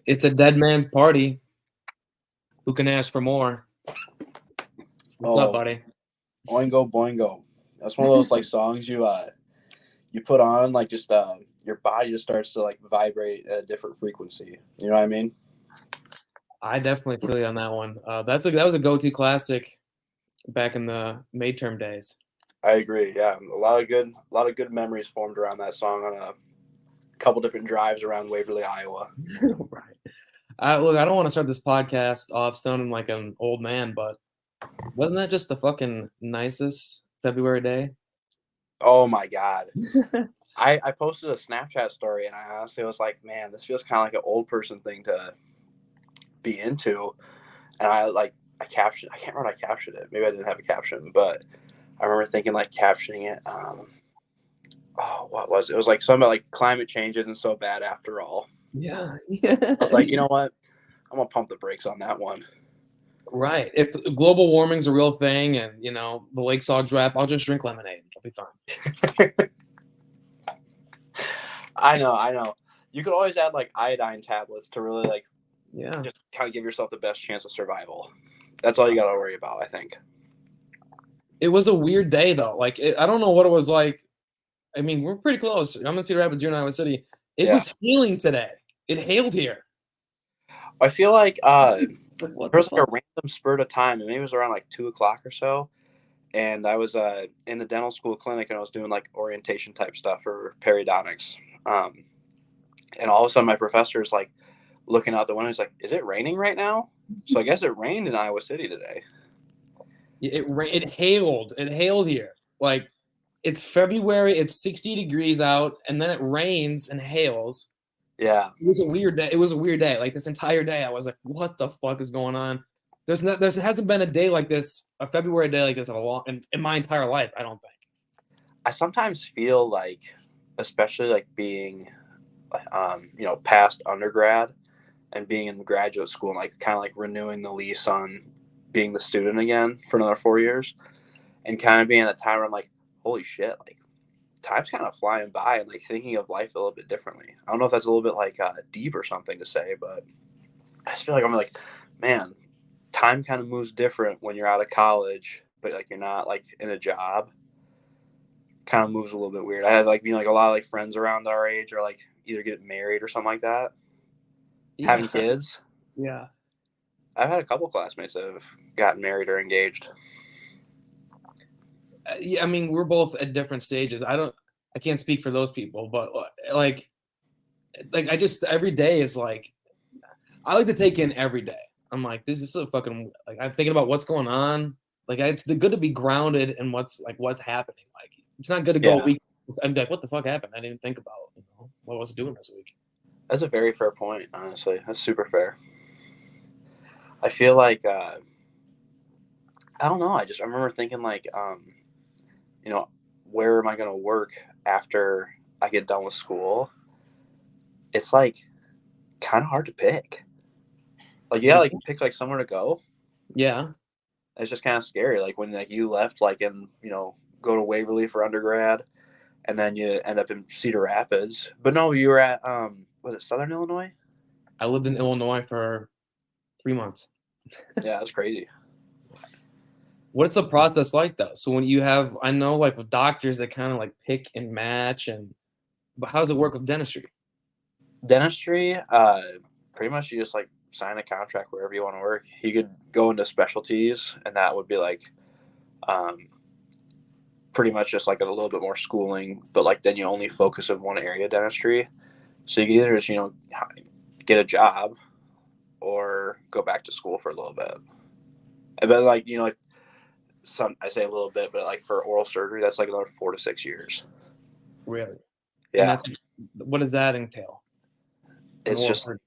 It's a dead man's party. Who can ask for more? What's up, Oh, buddy? Oingo Boingo. That's one of those like songs you put on like just your body just starts to like vibrate at a different frequency. You know what I mean? I definitely feel you on that one. That was a go-to classic back in the midterm days. I agree. Yeah, a lot of good memories formed around that song on a couple different drives around Waverly, Iowa. Right. Look, I don't want to start this podcast off sounding like an old man, but wasn't that just the fucking nicest February day? Oh my God. I posted a Snapchat story and I honestly was like, man, this feels kind of like an old person thing to be into. And I captioned, I can't remember how I captioned it. Maybe I didn't have a caption, but I remember thinking like captioning it. What was it? It was like something like climate change isn't so bad after all. Yeah. I was like, you know what? I'm gonna pump the brakes on that one. Right. If global warming's a real thing and, the lakes all dry up, I'll just drink lemonade. I'll be fine. I know. You could always add like iodine tablets to really like Yeah. just kind of give yourself the best chance of survival. That's all you got to worry about, I think. It was a weird day, though. Like, I don't know what it was like. I mean, we're pretty close. I'm in Cedar Rapids, you're in Iowa City. It was hailing today. It hailed here. I feel like Like, what there the was like fuck? a random spurt of time, and maybe it was around like 2 o'clock or so. And I was in the dental school clinic, and I was doing like orientation type stuff for periodontics. And all of a sudden, my professor's like looking out the window. He's like, "Is it raining right now?" So I guess it rained in Iowa City today. It hailed. It hailed here. Like, it's February. It's 60 degrees out, and then it rains and hails. Yeah. It was a weird day. It was a weird day. Like, this entire day, I was like, "What the fuck is going on?" There hasn't been a day like this, a February day like this in my entire life. I don't think. I sometimes feel like, especially like being, past undergrad and being in graduate school and like kind of like renewing the lease on being the student again for another 4 years and kind of being at a time where I'm like, holy shit, like time's kind of flying by and like thinking of life a little bit differently. I don't know if that's a little bit like deep or something to say, but I just feel like I'm like, man, time kind of moves different when you're out of college, but like you're not like in a job. Kind of moves a little bit weird. I have like like a lot of like friends around our age are like either getting married or something like that, Yeah. having kids. Yeah. I've had a couple classmates that have gotten married or engaged. Yeah, I mean, we're both at different stages. I can't speak for those people, but I just every day is like, I like to take in every day. I'm like, this is so fucking like I'm thinking about what's going on. Like, it's good to be grounded in what's happening. Like, it's not good to go a Yeah, week and be like, what the fuck happened? I didn't think about what I was doing this week. that's a very fair point. Honestly, that's super fair. I feel like I don't know. I remember thinking like you know, where am I going to work after I get done with school? It's like kind of hard to pick. Like yeah, like pick like somewhere to go. Yeah. It's just kind of scary. Like when like you left like in go to Waverly for undergrad, and then you end up in Cedar Rapids. But no, you were at was it Southern Illinois? I lived in Illinois for 3 months. Yeah, that's crazy. What's the process like though? So when you have, I know like with doctors, they kind of like pick and match, but how does it work with dentistry? Dentistry, pretty much you just like sign a contract wherever you want to work. You could go into specialties, and that would be like um, pretty much just like a little bit more schooling, but like then you only focus in one area of dentistry. So you can either just get a job or go back to school for a little bit. But like like some I say a little bit, but like for oral surgery, that's like another 4 to 6 years. Really? And Yeah, what does that entail? An it's oral just surgery.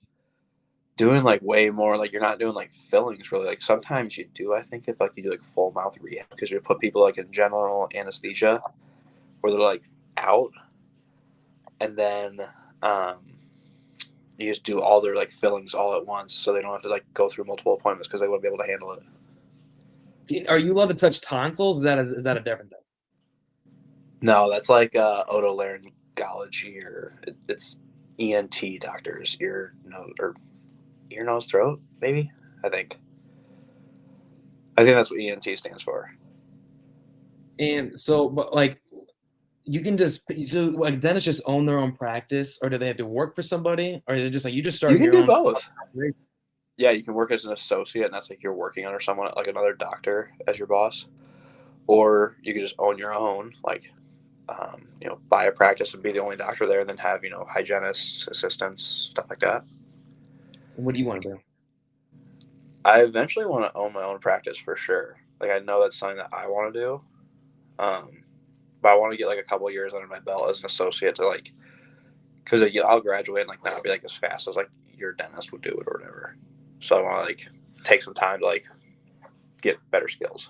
doing like way more. Like you're not doing like fillings really. Like sometimes you do. I think if like you do like full mouth rehab because you put people like in general anesthesia where they're like out, and then um, you just do all their like fillings all at once, so they don't have to like go through multiple appointments because they wouldn't be able to handle it. Are you allowed to touch tonsils? Is that a different thing? No, that's like otolaryngology or it's ENT doctors, ear nose or ear, nose, throat, maybe. I think. I think that's what ENT stands for. And so, but like, you can just so like dentists just own their own practice, or do they have to work for somebody, or is it just like you just You started can your do own? both. Yeah, you can work as an associate, and that's like you're working under someone like another doctor as your boss, or you can just own your own, like buy a practice and be the only doctor there, and then have hygienists, assistants, stuff like that. What do you want to do? I eventually want to own my own practice for sure. Like I know that's something that I want to do, but I want to get like a couple years under my belt as an associate to like, because I'll graduate and like not be like as fast as like your dentist would do it or whatever. So I want to like take some time to like get better skills.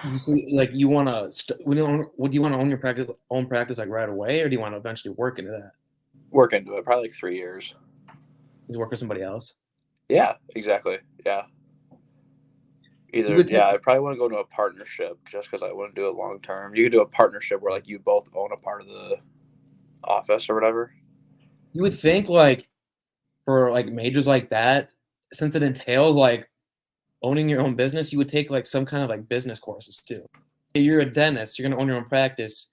So, like, you want to? Would you want to own your own practice like right away, or do you want to eventually work into that? Work into it probably like 3 years. Just work for somebody else. Yeah, exactly. Yeah. You Either would think yeah, I probably want to go into a partnership just because I wouldn't do it long term. You could do a partnership where like you both own a part of the office or whatever. you would think like for like majors like that, since it entails like owning your own business, you would take like some kind of like business courses too. You're a dentist, you're gonna own your own practice.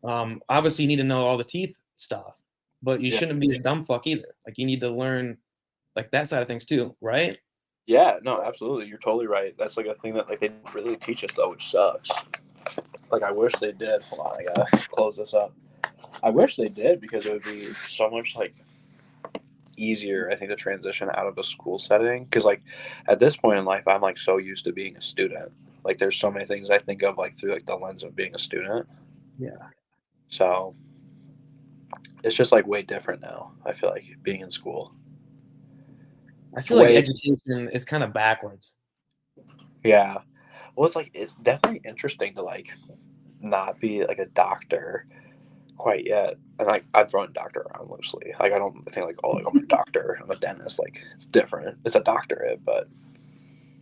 Obviously, you need to know all the teeth stuff, but you Yeah. shouldn't be a dumb fuck either. Like, you need to learn like that side of things too, right? Yeah, no, absolutely. You're totally right. That's like a thing that like they didn't really teach us though, which sucks. Like I wish they did. Hold on, I gotta close this up. I wish they did because it would be so much like easier, I think, to transition out of a school setting. Because like at this point in life, I'm like so used to being a student. Like there's so many things I think of like through like the lens of being a student. Yeah. So it's just like way different now. I feel like being in school. I It's feel like way education is kind of backwards. yeah. Well, it's like it's definitely interesting to like not be like a doctor quite yet. And like I'm throwing doctor around loosely. Like I don't think like oh like, I'm a doctor, I'm a dentist. Like it's different. It's a doctorate, but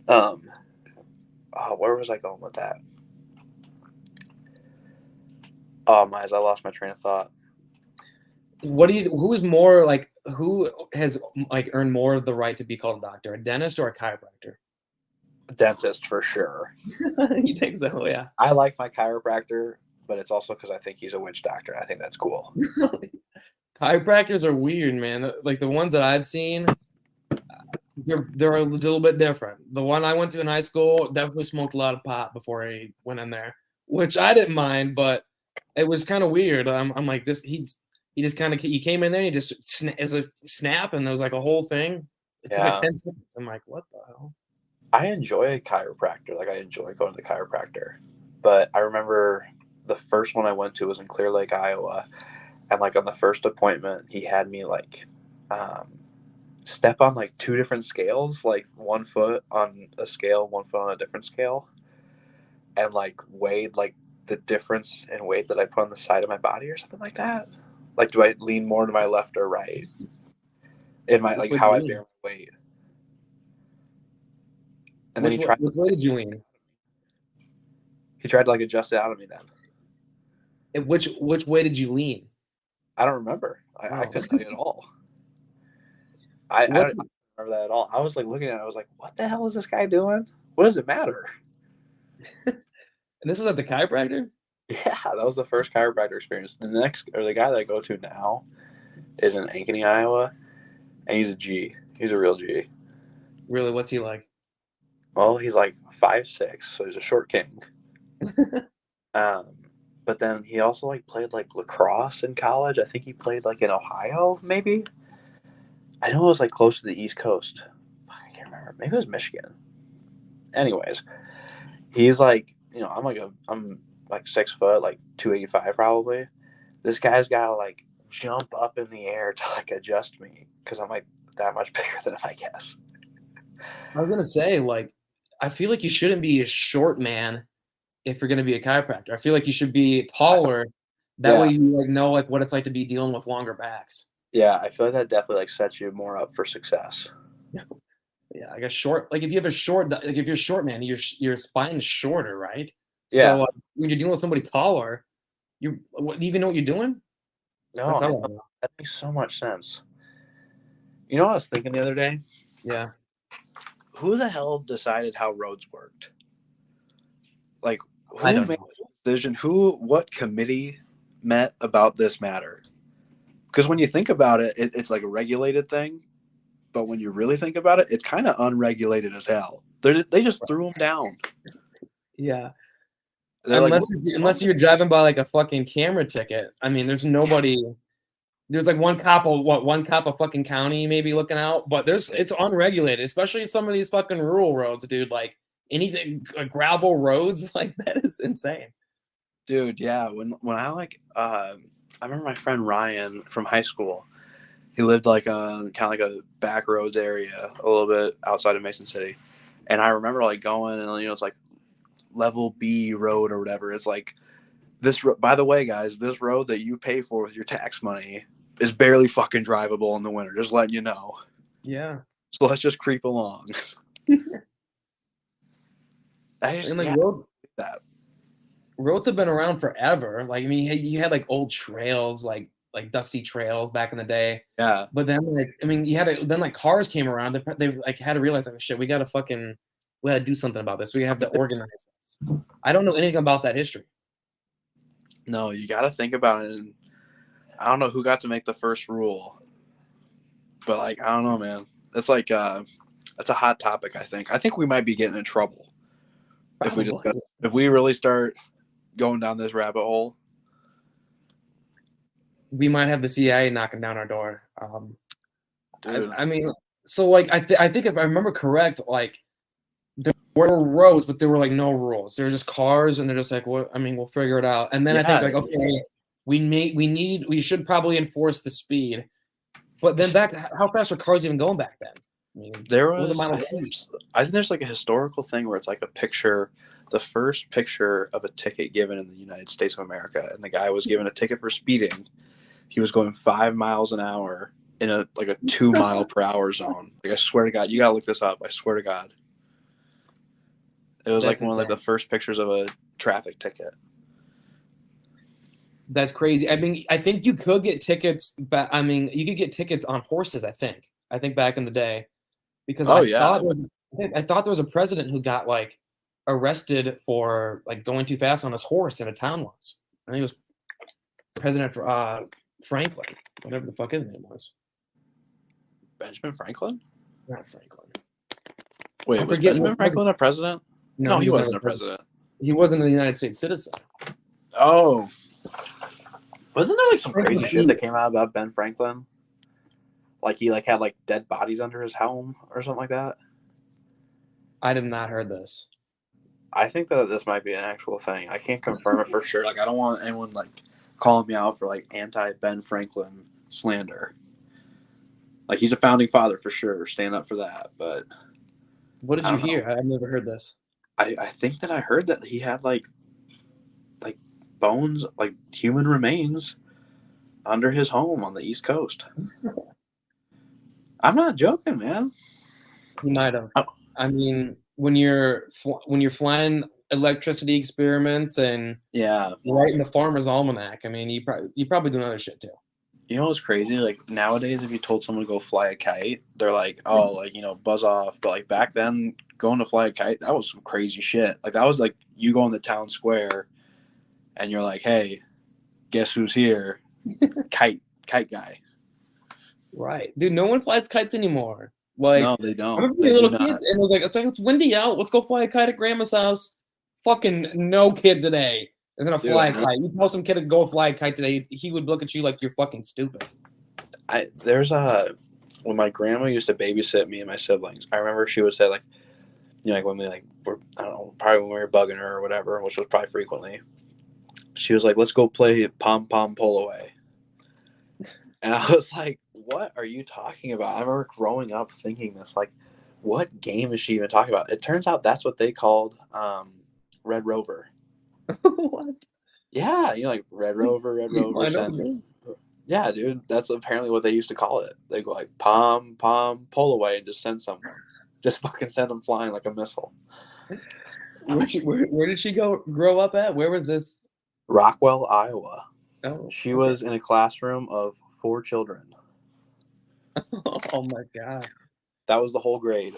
um where was I going with that? Oh my, I lost my train of thought. Who's more like, who has like earned more of the right to be called a doctor, a dentist or a chiropractor? Dentist for sure. You think so? Yeah. I like my chiropractor, but it's also because I think he's a witch doctor. I think that's cool. Chiropractors are weird, man. Like the ones that I've seen, they're a little bit different. The one I went to in high school definitely smoked a lot of pot before he went in there, which I didn't mind, but it was kind of weird. I'm like this. He just kind of he came in there, and he just as a snap, and there was like a whole thing. It took like Yeah. 10 seconds. I'm like, what the hell? I enjoy a chiropractor. Like I enjoy going to the chiropractor. But I remember the first one I went to was in Clear Lake, Iowa. And like on the first appointment, he had me like um, step on like two different scales, like 1 foot on a scale, 1 foot on a different scale, and like weighed like the difference in weight that I put on the side of my body or something like that. Like, do I lean more to my left or right? In my Which like way did how you I lean? bear my weight. And then Which way did you lean? he tried to like adjust it out of me then. Which way did you lean? I don't remember. I Oh, couldn't tell you at all. I don't what's remember that at all. I was like looking at it, I was like, what the hell is this guy doing? What does it matter? and this was at the chiropractor? Yeah, that was the first chiropractor experience. The next, or the guy that I go to now, is in Ankeny, Iowa, and he's a G. He's a real G. Really, what's he like? Well, he's like 5'6", so he's a short king. Um, but then he also like played like lacrosse in college. I think he played like in Ohio, maybe. I know it was like close to the East Coast. I can't remember. Maybe it was Michigan. Anyways, he's like, I'm like 6 foot, like 285 probably. This guy's got to like jump up in the air to like adjust me because I'm like that much bigger than him, I guess. I was gonna say, like, I feel like you shouldn't be a short man if you're gonna be a chiropractor. I feel like you should be taller. That way Yeah, you like know like what it's like to be dealing with longer backs. yeah. I feel like that definitely like sets you more up for success. Yeah, like a short, like if you have a short, like if you're short man, your spine is shorter, right? Yeah. So when you're dealing with somebody taller, do you even know what you're doing? No, That's I how I know. know. That makes so much sense. You know what I was thinking the other day? Yeah. Who the hell decided how roads worked? Like, I who don't made know. the decision? What committee met about this matter? Because when you think about it, it's like a regulated thing. But when you really think about it, it's kind of unregulated as hell. They just threw them down. Yeah. They're like, Unless you're driving by like a fucking camera ticket. I mean, there's nobody. There's like one cop of fucking county maybe looking out, but it's unregulated, especially some of these fucking rural roads, dude. Like anything gravel roads, like that is insane. dude, yeah. When I remember my friend Ryan from high school. He lived like kind of like a back roads area, a little bit outside of Mason City, and I remember like going and it's like level B road or whatever. It's like this. By the way, guys, this road that you pay for with your tax money is barely fucking drivable in the winter. Just letting you know. Yeah. So let's just creep along. I just And like yeah that. roads have been around forever. Like I mean, you had like old trails, like dusty trails back in the day. Yeah, But then like I mean, then like cars came around. They like had to realize like shit, we gotta do something about this. We have to organize this. I don't know anything about that history. no, you got to think about it. And I don't know who got to make the first rule, but like I don't know, man. It's like that's a hot topic. I think we might be getting in trouble Probably. if we really start going down this rabbit hole. We might have the CIA knocking down our door. Dude. I mean, so like I think if I remember correct, like there were roads, but there were like no rules. There were just cars, and they're just like, well, I mean, we'll figure it out. And then I think like, okay, we should probably enforce the speed. But then how fast were cars even going back then? I mean, there was a was Model I think there's like a historical thing where it's like a picture, the first picture of a ticket given in the United States of America, and the guy was given a ticket for speeding. He was going 5 miles an hour in a 2 mile per hour zone. Like I swear to God, you gotta look this up. I swear to God, it was That's like one of like insane. the first pictures of a traffic ticket. That's crazy. I mean, I think you could get tickets, but I mean, you could get tickets on horses. I think back in the day, because Oh yeah, I thought there was a president who got like arrested for like going too fast on his horse in a town once. I think it was President Franklin, whatever the fuck his name was. Benjamin Franklin. Not Franklin. Wait, I was forget Benjamin Franklin a president? No, he was wasn't never a president. He wasn't a United States citizen. Oh, wasn't there like some Franklin crazy shit that came out about Ben Franklin? Like he had like dead bodies under his home or something like that. I have not heard this. I think that this might be an actual thing. I can't confirm it for sure. Like I don't want anyone like calling me out for like anti Ben Franklin slander. Like he's a founding father for sure. Stand up for that. But What did you hear? I've never heard this. I think that I heard that he had like bones, like human remains under his home on the East Coast. I'm not joking, man. He might have. I mean, when you're flying electricity experiments and writing the Farmer's Almanac, I mean, you probably doing other shit too. You know what's crazy? Like nowadays, if you told someone to go fly a kite, they're like, "Oh, like buzz off." But like back then, going to fly a kite, that was some crazy shit. Like that was like you go in the town square, and you're like, "Hey, guess who's here?" Kite guy. Right, dude. No one flies kites anymore. Like, no, they don't. I remember being a little kid, and it was like, it's windy out. Let's go fly a kite at Grandma's house. Fucking no kid today is gonna fly a kite. You tell some kid to go fly a kite today, he would look at you like you're fucking stupid. When my grandma used to babysit me and my siblings, I remember she would say like, like when we were, I don't know, probably when we were bugging her or whatever, which was probably frequently. She was like, "Let's go play pom pom pull away," and I was like, "What are you talking about?" I remember growing up thinking this, like, what game is she even talking about? It turns out that's what they called Red Rover. What? Yeah, like Red Rover. Yeah, dude, that's apparently what they used to call it. They go like pom pom pull away and just send someone, just fucking send them flying like a missile. Where did she grow up at? Where was this? Rockwell, Iowa. Oh, she was in a classroom of 4 children. Oh my god. That was the whole grade.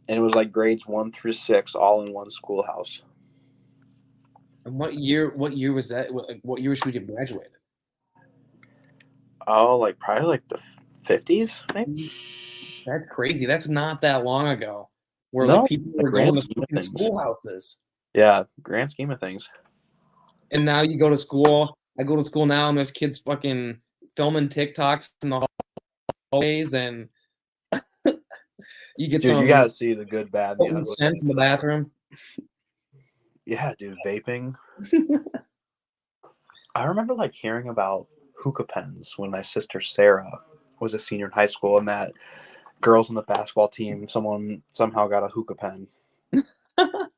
And it was like grades 1 through 6 all in one schoolhouse. And what year was that? What year should we have graduated? Oh, like probably like the 50s, maybe? That's crazy. That's not that long ago. Where like No, people the were going grand to scheme of fucking things. schoolhouses. Yeah, grand scheme of things. And now you go to school. I go to school now and there's kids fucking filming TikToks in the hallways and you get Dude, you some gotta see the good, bad, and the potent ugly. scents in the bathroom. Yeah, dude, vaping. I remember like hearing about hookah pens when my sister Sarah was a senior in high school, and that girls on the basketball team, someone somehow got a hookah pen,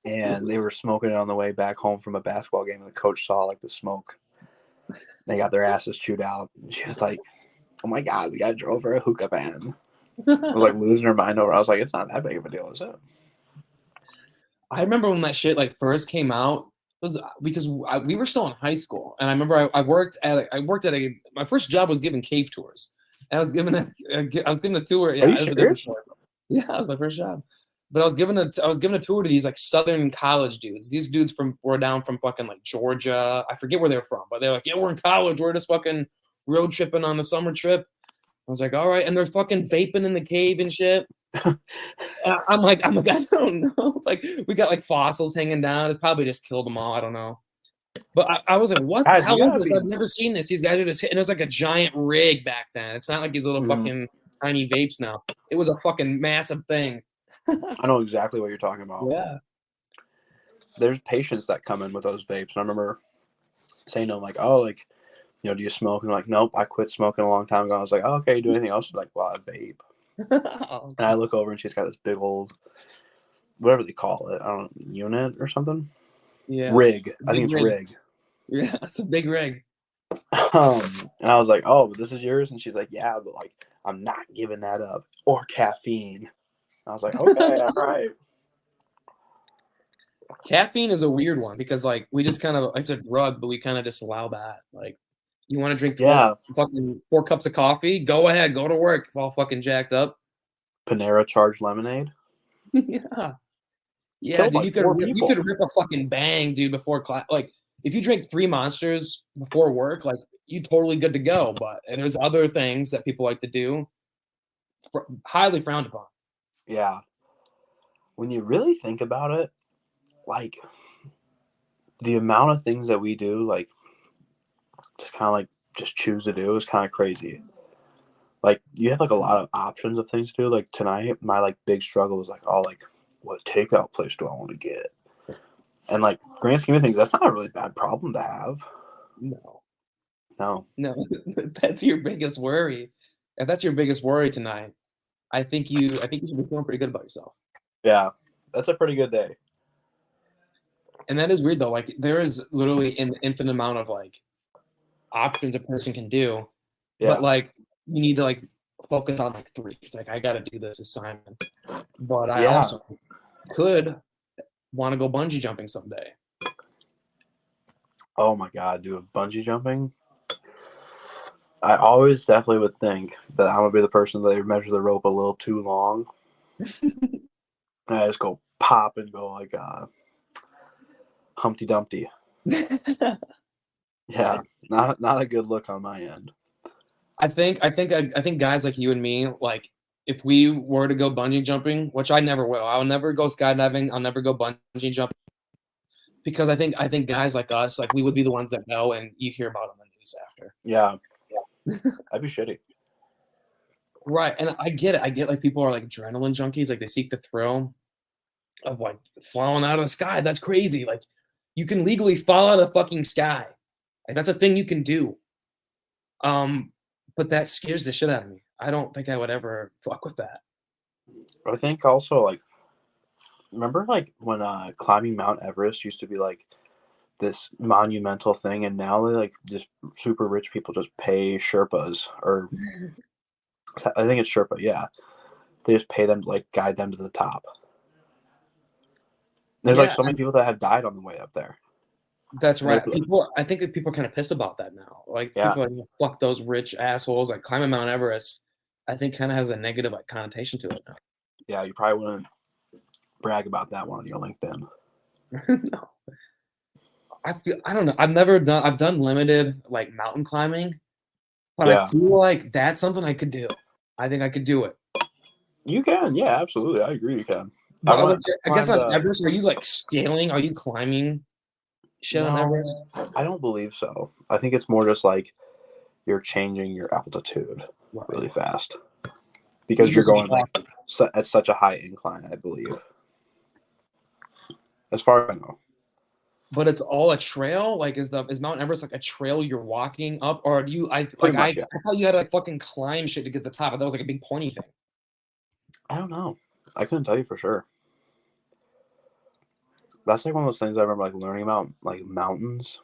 and they were smoking it on the way back home from a basketball game, and the coach saw like the smoke. They got their asses chewed out. And she was like, "Oh my god, we got drove her a hookah pen." I was like losing her mind over. I was like, "It's not that big of a deal, is it?" I remember when that shit like first came out because we were still in high school, and I remember I worked at my first job was giving cave tours, and I was given a tour. Are Yeah, you it was a different serious? story. Yeah, that was my first job, but I was given a tour to these like Southern college dudes. These dudes were down from fucking like Georgia. I forget where they're from, but they're like, yeah, we're in college. We're just fucking road tripping on the summer trip. I was like, all right, and they're fucking vaping in the cave and shit. I'm like, I don't know. Like, we got like fossils hanging down. It probably just killed them all. I don't know. But I was like, what the Guys, you hell is gotta this? be. I've never seen this. These guys are just hitting. It was like a giant rig back then. It's not like these little Mhm. fucking tiny vapes now. It was a fucking massive thing. I know exactly what you're talking about. Yeah. There's patients that come in with those vapes, and I remember saying to them like, "Oh, like, do you smoke?" And they're like, "Nope, I quit smoking a long time ago." I was like, "Oh, okay, you do anything else?" She's like, "Well, I vape." Oh, And I look over, and she's got this big old, whatever they call it, I don't know, unit or something. yeah. Rig. I think Big it's rig. rig. Yeah, it's a big rig. And I was like, "Oh, but this is yours?" And she's like, "Yeah, but like, I'm not giving that up or caffeine." I was like, "Okay, all right." Caffeine is a weird one because like we just kind of it's a drug, but we kind of just allow that. Like, you want to drink Yeah, fucking 4 cups of coffee? Go ahead, go to work. It's all fucking jacked up. Panera charged lemonade. Yeah. Yeah, Killed dude, like four you people. could rip a fucking bang, dude, before class. Like, if you drink 3 monsters before work, like, you totally good to go. But and there's other things that people like to do, highly frowned upon. Yeah. When you really think about it, like the amount of things that we do, like just kind of like just choose to do is kind of crazy. Like you have like a lot of options of things to do. Like tonight, my like big struggle was like, oh, like what takeout place do I want to get? And like grand scheme of things, that's not a really bad problem to have. No, No. no, that's your biggest worry. If that's your biggest worry tonight, I think you should be feeling pretty good about yourself. Yeah, that's a pretty good day. And that is weird though. Like, there is literally an infinite amount of like options a person can do, but Yeah. like you need to like focus on like three. It's like I got to do this assignment, but I Yeah. also could want to go bungee jumping someday. Oh my God, dude, bungee jumping. I always definitely would think that I'm gonna be the person that measures the rope a little too long, and I just go pop and go like Humpty Dumpty. Yeah, not a good look on my end. I think guys like you and me, like if we were to go bungee jumping, which I never will, I'll never go skydiving, I'll never go bungee jumping because I think guys like us, like we would be the ones that know, and you hear about on the news after. Yeah, that'd be shitty. Right, and I get it. I get like people are like adrenaline junkies, like they seek the thrill of like falling out of the sky. That's crazy. Like you can legally fall out of the fucking sky. Like that's a thing you can do. Um, but that scares the shit out of me. I don't think I would ever fuck with that. I think also like remember like when climbing Mount Everest used to be like this monumental thing, and now they like just super rich people just pay Sherpas or I think it's Sherpa. Yeah, they just pay them to like guide them to the top. There's like Yeah, so many people that have died on the way up there. That's right. I think that people are kind of pissed about that now. Like Yeah, people are like, fuck those rich assholes. Like climbing Mount Everest, I think kind of has a negative like connotation to it now. yeah, you probably wouldn't brag about that one on your LinkedIn. No, I don't know. I've done limited like mountain climbing, but I Yeah, feel like that's something I could do. I think I could do it. you can. Yeah, absolutely. I agree. You can. I But like, went. I guess Climbed. on Everest, are you like scaling? Are you climbing shit on Everest? No, I don't believe so. I think it's more just like you're changing your altitude Right. really fast You because you're just going like walk. at such a high incline. I believe, as far as I know. But it's all a trail. Like, is Mount Everest like a trail you're walking up, or do you? Pretty much, yeah. I thought you had to like fucking climb shit to get to the top. I thought it was like a big pointy thing. I don't know. I couldn't tell you for sure. That's like one of those things I remember like learning about like mountains.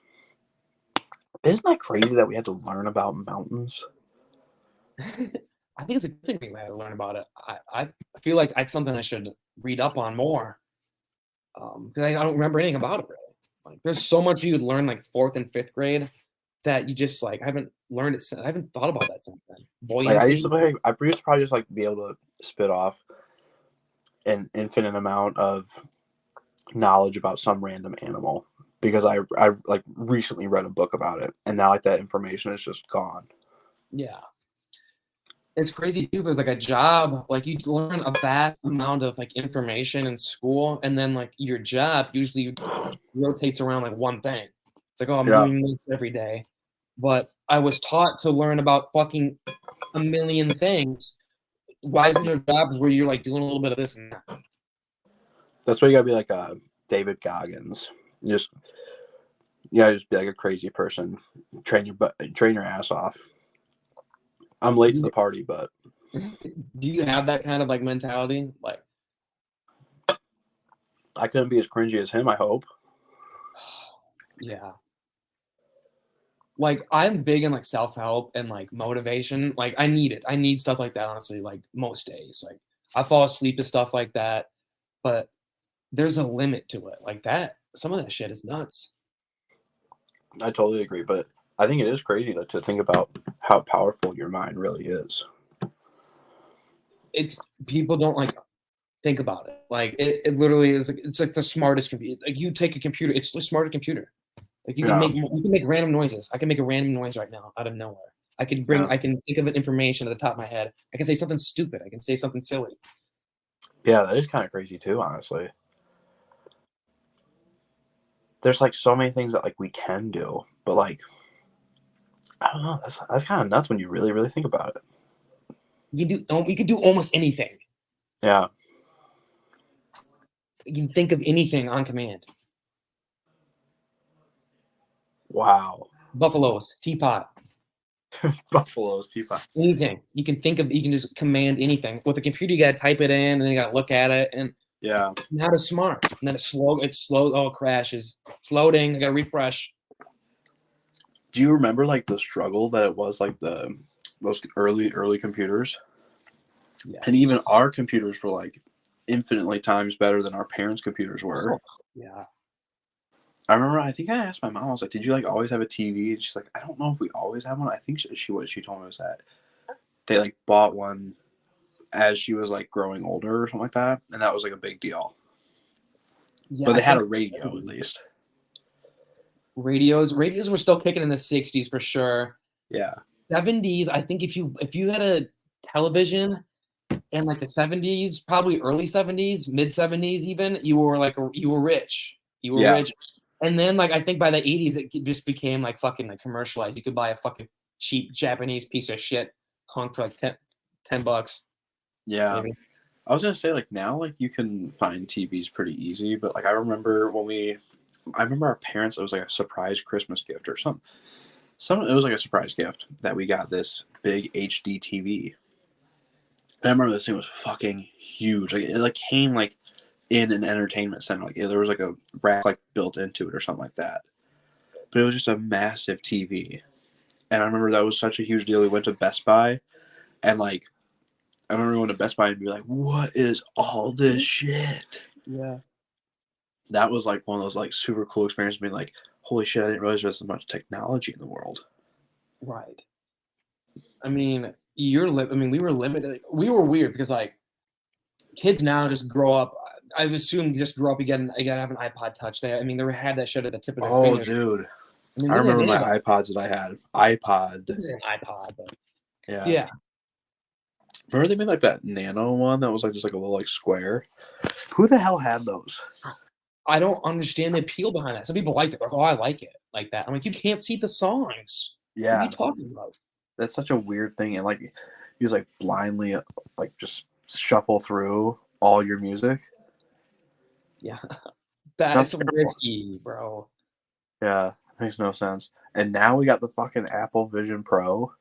Isn't that crazy that we had to learn about mountains? I think it's a good thing we had to learn about it. I feel like it's something I should read up on more. Because I don't remember anything about it really. Like, there's so much you would learn like fourth and fifth grade that you just like haven't learned it. I haven't thought about that since then. Like I used Buoyancy. to play, I used to probably just like be able to spit off an infinite amount of knowledge about some random animal because I like recently read a book about it and now like that information is just gone. Yeah. It's crazy too because like a job, like you learn a vast amount of like information in school, and then like your job usually rotates around like one thing. It's like, oh, I'm Yeah, doing this every day. But I was taught to learn about fucking a million things. Why isn't there jobs where you're like doing a little bit of this and that? that's why you gotta be like a David Goggins. You just just be like a crazy person, train your ass off. I'm late to the party, but Do you have that kind of like mentality? Like, I couldn't be as cringy as him. I hope. yeah. Like I'm big in like self-help and like motivation. Like I need it. I need stuff like that, honestly, like most days. Like I fall asleep to stuff like that, but there's a limit to it. Like that, some of that shit is nuts. I totally agree, but I think it is crazy to think about how powerful your mind really is. It's people don't like think about it. Like it literally is like it's like the smartest computer. Like you take a computer, it's the smartest computer. Like Yeah, you can make random noises. I can make a random noise right now out of nowhere. yeah, I can think of an information at the top of my head. I can say something stupid. I can say something silly. yeah. That is kind of crazy too, honestly. There's like so many things that like we can do, but like I don't know. That's kind of nuts when you really think about it. We can do almost anything. Yeah. You can think of anything on command. Wow. Buffaloes, teapot, Buffaloes, teapot. anything. You can think of, you can just command anything. With a computer, you got to type it in and then you got to look at it. And Yeah. it's not as smart. And then it's slow. Oh, it crashes. It's loading. I got to refresh. Do you remember like the struggle that it was like those early computers? Yeah. And even our computers were like infinitely times better than our parents' computers were. Yeah. I remember, I think I asked my mom, I was like, "Did you like always have a TV?" And she's like, "I don't know if we always had one." I think what she told me was that they like bought one as she was like growing older or something like that, and that was like a big deal. Yeah. But I they had think a radio at least. radios were still kicking in the 60s for sure. Yeah. 70s, I think if you had a television in like the 70s, probably early 70s, mid 70s even, you were rich. You were Yeah. rich. And then like I think by the 80s it just became like fucking like commercialized. You could buy a fucking cheap Japanese piece of shit hunk for like $10, Yeah. maybe. I was gonna say like now like you can find TVs pretty easy, but like I remember I remember our parents, it was like a surprise Christmas gift or something. It was like a surprise gift that we got this big HD TV. And I remember this thing was fucking huge. Like it like came like in an entertainment center. Like there was like a rack like built into it or something like that. But it was just a massive TV. And I remember that was such a huge deal. We went to Best Buy and like I remember going to Best Buy and be like, "What is all this shit?" Yeah. that was like one of those like super cool experiences. Being like, holy shit, I didn't realize there's so much technology in the world. Right. I mean, I mean, we were limited. Like, we were weird because like kids now just grow up. I assume just grow up. You gotta have an iPod Touch. I mean, they had that shit at the tip of their Oh, fingers. dude, I mean, I we didn't have remember any of my that. iPods that I had. iPod. This is an iPod, but Yeah. yeah. Remember they made like that nano one that was like just like a little like square. Who the hell had those? I don't understand the appeal behind that. Some people like it. Like, oh, I like it like that. I'm like, you can't see the songs. What are Yeah, you talking about? that's such a weird thing, and like you just like blindly like just shuffle through all your music. Yeah, That's that's terrible. risky, bro. Yeah, makes no sense. And now we got the fucking Apple Vision Pro.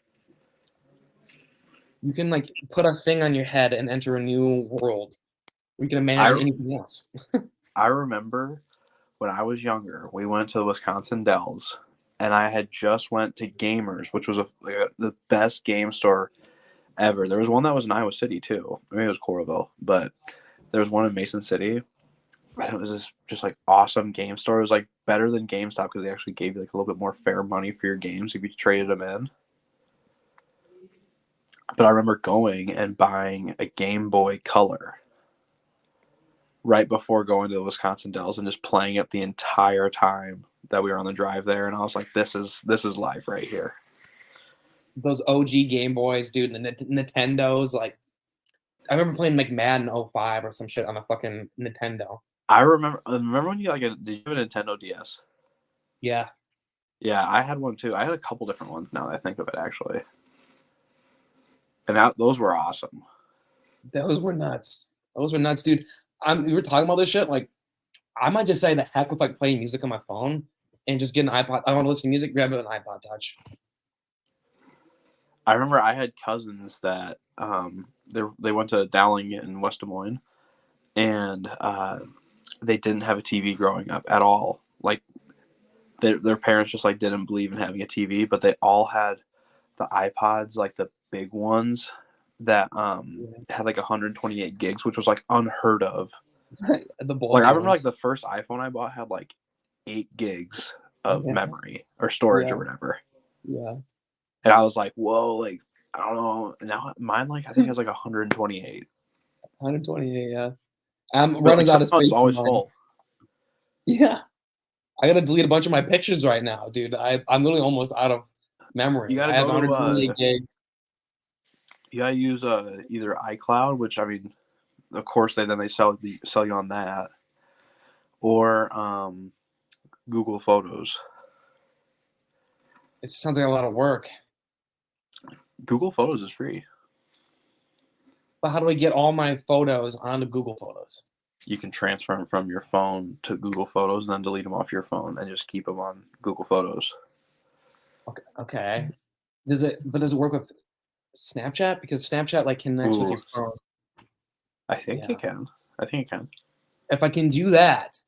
You can like put a thing on your head and enter a new world. We can I imagine anything else. I remember when I was younger, we went to the Wisconsin Dells, and I had just went to Gamers, which was the best game store ever. There was one that was in Iowa City too. Maybe it was Coralville, but there was one in Mason City. And it was this just like awesome game store. It was like better than GameStop because they actually gave you like a little bit more fair money for your games if you traded them in. But I remember going and buying a Game Boy Color right before going to the Wisconsin Dells and just playing it the entire time that we were on the drive there. And I was like, this is life right here. Those OG Game Boys, dude, and the Nintendos. Like, I remember playing like Madden 05 or some shit on a fucking Nintendo. I remember when you like did you have a Nintendo DS? Yeah, Yeah, I had one too. I had a couple different ones now that I think of it actually. And those were awesome. those were nuts. Those were nuts, dude. We were talking about this shit. Like, I might just say the heck with like playing music on my phone and just get an iPod. I want to listen to music, grab an iPod Touch. I remember I had cousins that they went to Dowling in West Des Moines, and they didn't have a TV growing up at all. Like their parents just like didn't believe in having a TV, but they all had the iPods, like the big ones that had like 128 gigs, which was like unheard of. The Like I bulky remember like ones. the first iPhone I bought had like 8 gigs of Yeah, memory or storage or yeah, whatever. yeah. And I was like, whoa, like, I don't know. Now mine, like, I think has like 128. 128. Yeah, I'm But running like out of somehow it's space in always mine. full. Yeah, I gotta delete a bunch of my pictures right now, dude. I'm literally almost out of You memory. gotta I have go to 128 gigs. you gotta use either iCloud, which I mean, of course they sell you on that, or Google Photos. It sounds like a lot of work. Google Photos is free. But how do I get all my photos onto Google Photos? You can transfer them from your phone to Google Photos, and then delete them off your phone, and just keep them on Google Photos. Okay. Okay. Does it work with Snapchat? Because Snapchat like connects with Ooh, your phone. I think Yeah. it can. I think it can. If I can do that,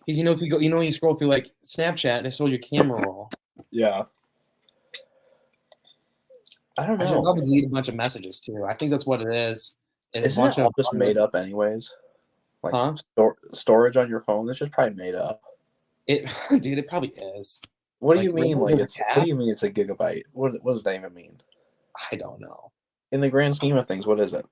because if you go, when you scroll through like Snapchat and it's still your camera roll. Yeah. I don't I should know. probably delete a bunch of messages too. I think that's what it is. Is a Isn't it bunch all of just made up anyways? Like huh? storage on your phone, that's just probably made up. It, dude, it probably is. What do Like, you mean? really, Like there's a it's what do cap? you mean it's a gigabyte? What does that even mean? I don't know. In the grand scheme of things, what is it?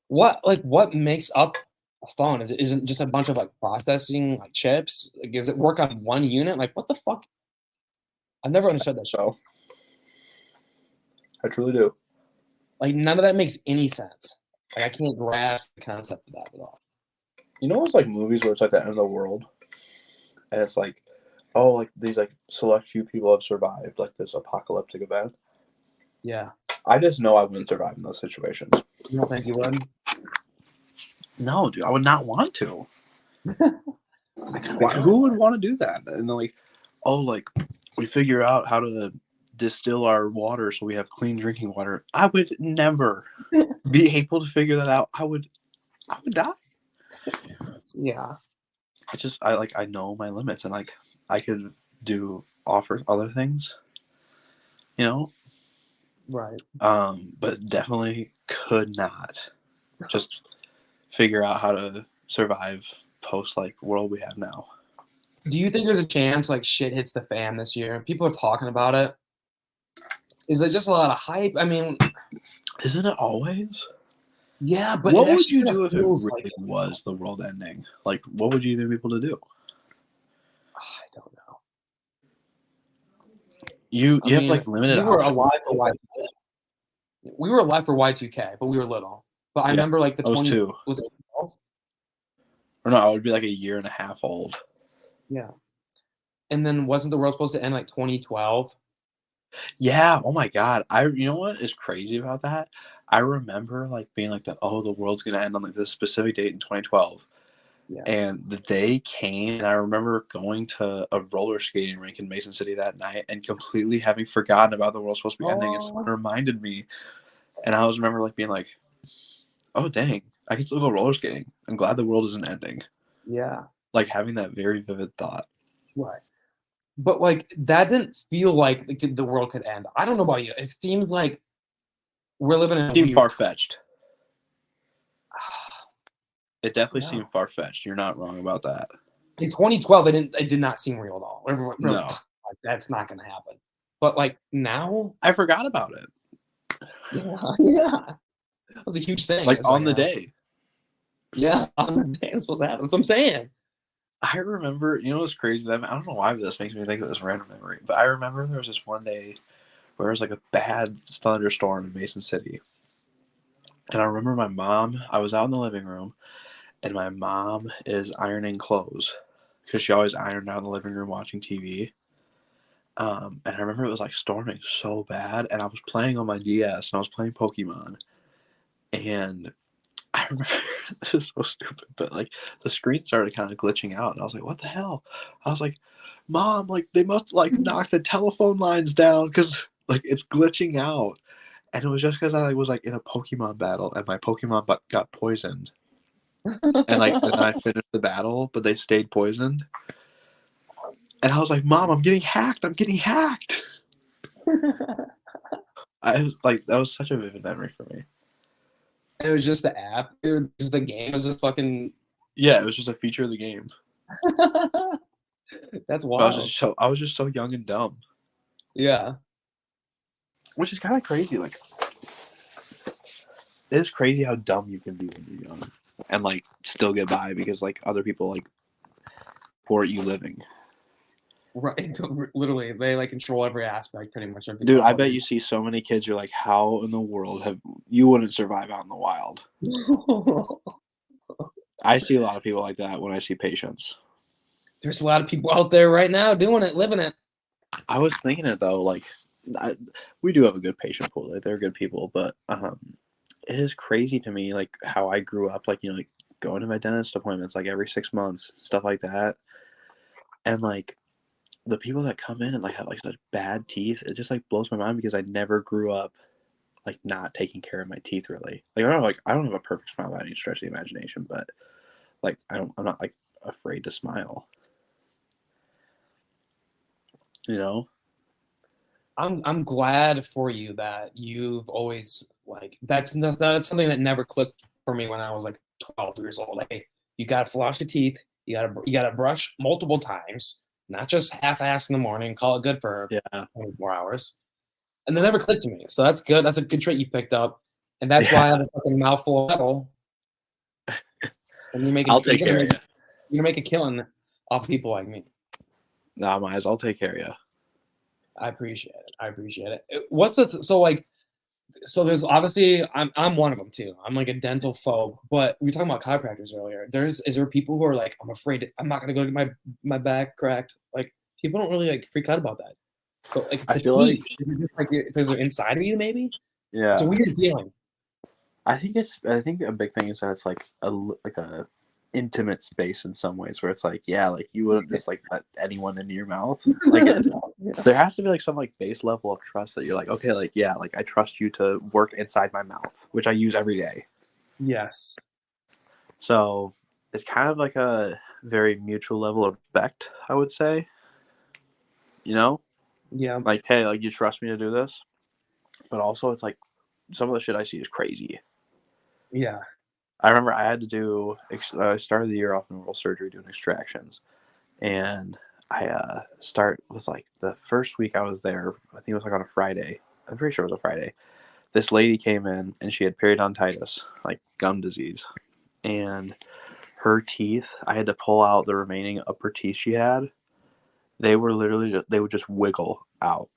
What makes up a phone? Isn't just a bunch of like processing like chips? Like, does it work on one unit? Like, what the fuck? I've never understood that shit. So I truly do. Like, none of that makes any sense. Like, I can't grasp the concept of that at all. You know, it's like movies where it's like the end of the world, and it's like, oh, like these like select few people have survived like this apocalyptic event. Yeah. I just know I wouldn't survive in those situations. You don't think you would? No, dude, I would not want to. I kind Why? of Who would want to do that? And then like, oh, like we figure out how to distill our water so we have clean drinking water. I would never be able to figure that out. I would die. Yeah. I know my limits, and like I could offer other things, you know. Right. But definitely could not just figure out how to survive post like world we have now. Do you think there's a chance like shit hits the fan this year? People are talking about it. Is there just a lot of hype? I mean, isn't it always? Yeah, but what it would you actually do if it feels really like was the world ending? Like, what would you even be able to do? I don't know. You I have mean, like limited we were options. alive for Y2K. We were alive for Y2K, but we were little. But I Yeah, remember like the I was 20 two. was it 12? Or no, I would be like a year and a half old. Yeah. And then wasn't the world supposed to end like 2012? Yeah. Oh my God. You know what is crazy about that? I remember like being like the world's gonna end on like this specific date in 2012. Yeah. And the day came, and I remember going to a roller skating rink in Mason City that night and completely having forgotten about the world supposed to be ending. And someone reminded me, and I remember like being like, "Oh dang, I can still go roller skating. I'm glad the world isn't ending." Yeah. Like having that very vivid thought. Right. But like that didn't feel like the world could end. I don't know about you. It seems like we're living in a Seemed weird far fetched. time. It definitely No. seemed far fetched. You're not wrong about that. In 2012, it did not seem real at all. Everyone, No, like, that's not going to happen. But like now, I forgot about it. yeah, that was a huge thing. Like It's on the day. Yeah, on the day it's supposed to happen. That's what I'm saying. I remember, you know what's crazy? I don't know why this makes me think of this random memory, but I remember there was this one day where it was like a bad thunderstorm in Mason City. And I remember I was out in the living room, and my mom is ironing clothes because she always ironed out in the living room watching TV. And I remember it was like storming so bad, and I was playing on my DS and I was playing Pokemon. And I remember this is so stupid, but like the screen started kind of glitching out, and I was like, "What the hell?" I was like, "Mom, like they must like knock the telephone lines down because like it's glitching out." And it was just because I was like in a Pokemon battle, and my Pokemon got poisoned, and then I finished the battle, but they stayed poisoned. And I was like, "Mom, I'm getting hacked! I'm getting hacked!" I was like, that was such a vivid memory for me. It was just the app. It was just the game. It was just fucking. Yeah, it was just a feature of the game. That's But wild. I was just so young and dumb. Yeah. Which is kind of crazy. Like, it's crazy how dumb you can be when you're young, and like still get by because like other people like support you living. Right. Literally, they like control every aspect, pretty much. Dude, I bet you see so many kids. You're like, how in the world you wouldn't survive out in the wild? I see a lot of people like that when I see patients. There's a lot of people out there right now doing it, living it. I was thinking it though, like we do have a good patient pool. Like they're good people, but it is crazy to me like how I grew up, like like going to my dentist appointments like every 6 months, stuff like that, and like the people that come in and like have like such bad teeth, it just like blows my mind because I never grew up like not taking care of my teeth really. Like I don't have a perfect smile by any stretch of the imagination, but like I'm not like afraid to smile. You know? I'm glad for you that you've always like that's something that never clicked for me when I was like 12 years old. Like, hey, you gotta floss your teeth, you gotta brush multiple times, not just half-ass in the morning, call it good for Yeah. 24 hours. And that never clicked to me. So that's good. That's a good trait you picked up. And that's why I have a fucking mouthful of metal. And I'll take care of you. You're gonna make a killing off people like me. Nah, Miles, I'll take care of you. I appreciate it. I appreciate it. What's the so like? So there's obviously I'm one of them too. I'm like a dental phobe. But we were talking about chiropractors earlier. Is there people who are like, I'm afraid I'm not gonna go get my back cracked. Like people don't really like freak out about that. But like it's I a feel like is it just like because they're inside of you maybe? yeah. It's a weird feeling. I think a big thing is that it's like a intimate space in some ways where it's like like you wouldn't just like let anyone into your mouth. Like there has to be like some like base level of trust that you're like, okay, like like I trust you to work inside my mouth, which I use every day. Yes. So it's kind of like a very mutual level of respect, I would say. You know? Yeah. Like, hey, like you trust me to do this. But also it's like some of the shit I see is crazy. Yeah. I remember I had to do. I started the year off in oral surgery doing extractions, and I start was like the first week I was there. I think it was like on a Friday. I'm pretty sure it was a Friday. This lady came in and she had periodontitis, like gum disease, and her teeth. I had to pull out the remaining upper teeth she had. They were literally they would just wiggle out.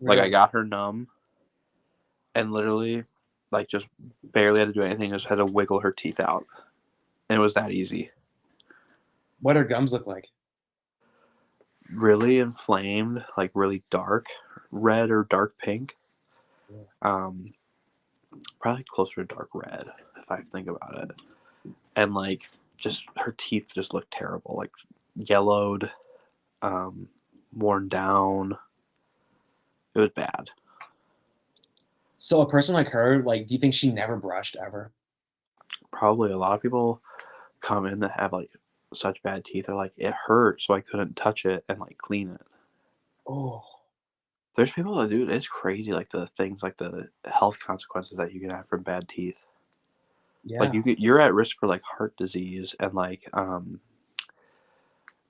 Like I Really? got her numb and literally like just barely had to do anything. Just had to wiggle her teeth out, and it was that easy. What do gums look like? Really inflamed, like really dark red or dark pink. Yeah. Um, Probably closer to dark red if I think about it. And like just her teeth just looked terrible, like yellowed, um, worn down. It was bad. So a person like her, like, do you think she never brushed ever? Probably a lot of people come in that have like such bad teeth are like it hurt, so I couldn't touch it and like clean it. Oh, There's people that do it. It's crazy, like the things, like the health consequences that you can have from bad teeth. Like yeah. you're at risk for like heart disease and like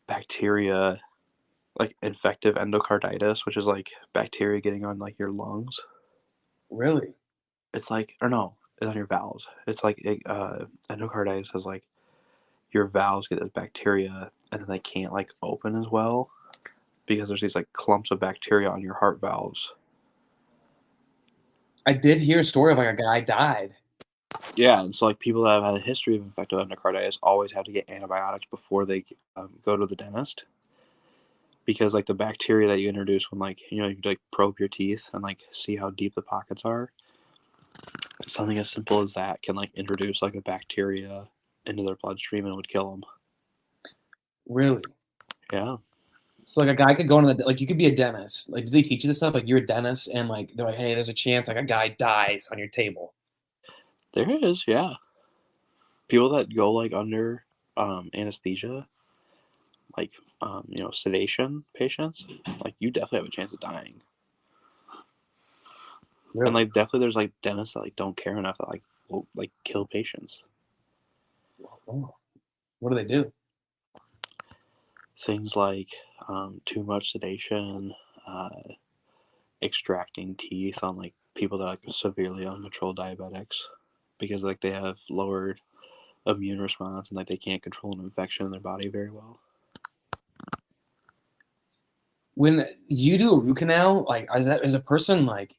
bacteria, like infective endocarditis, which is like bacteria getting on like your lungs. Really? It's like, or no, it's on your valves. It's like endocarditis is like your valves get this bacteria and then they can't like open as well because there's these like clumps of bacteria on your heart valves. I did hear a story of like a guy died. Yeah, and so like people that have had a history of infective endocarditis always have to get antibiotics before they go to the dentist because like the bacteria that you introduce when like you like probe your teeth and like see how deep the pockets are, something as simple as that can like introduce like a bacteria into their bloodstream and it would kill them. Really? Yeah, So like a guy could go into the like you could be a dentist. Like, do they teach you this stuff? Like you're a dentist and like they're like, hey, there's a chance like a guy dies on your table. there is. Yeah, people that go like under anesthesia, like sedation patients, like you definitely have a chance of dying. And Really? like definitely there's like dentists that like don't care enough that like will like kill patients. Oh, what do they do? Things like too much sedation, uh, extracting teeth on like people that are like severely uncontrolled diabetics because like they have lowered immune response and like they can't control an infection in their body very well. When you do a root canal, like is a person like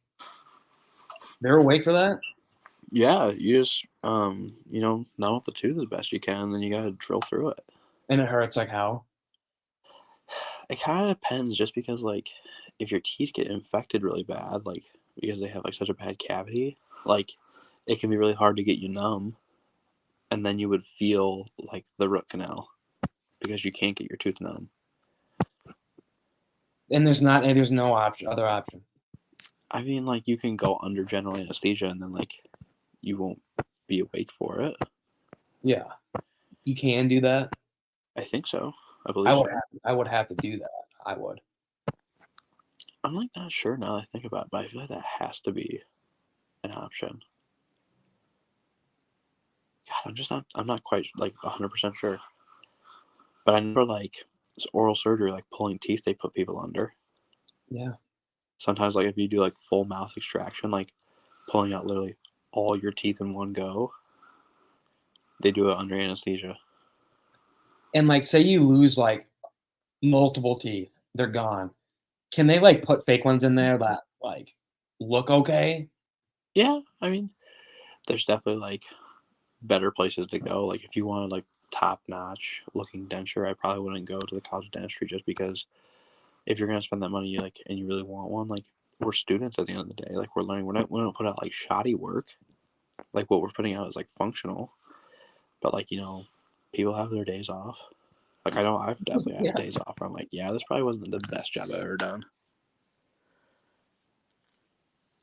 they're awake for that? Yeah, you just numb up the tooth as best you can, then you gotta drill through it. And it hurts like how? It kind of depends, just because like if your teeth get infected really bad, like because they have like such a bad cavity, like it can be really hard to get you numb, and then you would feel like the root canal because you can't get your tooth numb. And there's no option other option. I mean, like you can go under general anesthesia and then like you won't be awake for it. Yeah. You can do that. I think so. I I believe would so. I would have to do that. I would. I'm like not sure now that I think about it, but I feel like that has to be an option. God, I'm not quite like 100% sure. But I remember like it's oral surgery, like pulling teeth they put people under. Yeah. Sometimes like if you do like full mouth extraction, like pulling out literally all your teeth in one go, they do it under anesthesia. And like say you lose like multiple teeth, they're gone. Can they like put fake ones in there that like look okay? Yeah, I mean, there's definitely like better places to go. Like if you wanted like top notch looking denture, I probably wouldn't go to the college of dentistry just because if you're gonna spend that money like and you really want one, like we're students at the end of the day. Like we're learning. We don't put out like shoddy work. Like what we're putting out is like functional. But like people have their days off. Like I know I've definitely had Yeah. days off where I'm like, yeah, this probably wasn't the best job I've ever done.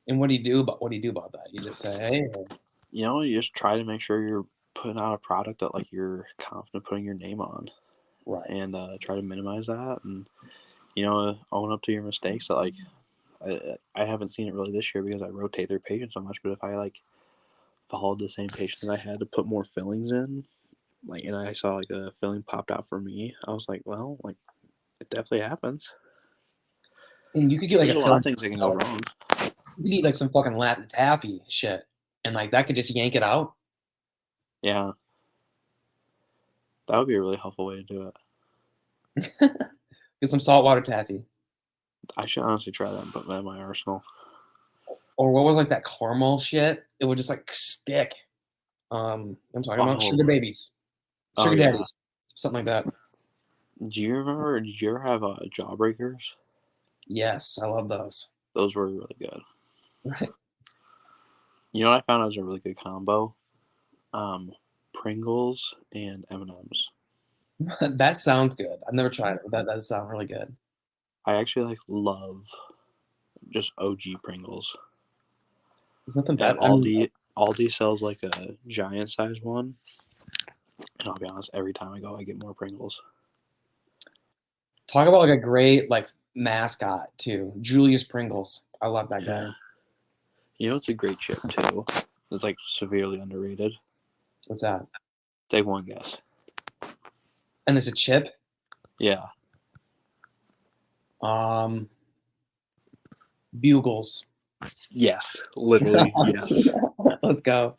And what do you do about that? You just say, hey, You just try to make sure you're putting out a product that like you're confident putting your name on, right. and try to minimize that, and own up to your mistakes. That like I haven't seen it really this year because I rotate their patients so much. But if I like followed the same patient that I had to put more fillings in, like, and I saw like a filling popped out for me, I was like, well, like, it definitely happens. And you could get like There's a lot filling. of things that can go wrong. You could eat like some fucking Latin taffy shit, and like that could just yank it out. Yeah, that would be a really helpful way to do it. Get some saltwater taffy. I should honestly try that and put that in my arsenal. Or what was like that caramel shit? It would just like stick. I'm talking about sugar babies, sugar daddies, something like that. Do you remember? Did you ever have Jawbreakers? Yes, I love those. Those were really good. Right. You know what I found was a really good combo? Pringles and M&Ms. That sounds good. I've never tried it, but that does sound really good. I actually like love just OG Pringles. There's nothing bad. And Aldi sells like a giant size one. And I'll be honest, every time I go, I get more Pringles. Talk about like a great like mascot too, Julius Pringles. I love that guy. You know, it's a great chip too. It's like severely underrated. What's that? Take one guess. And it's a chip. Yeah. Bugles. Yes, literally yes. Let's go.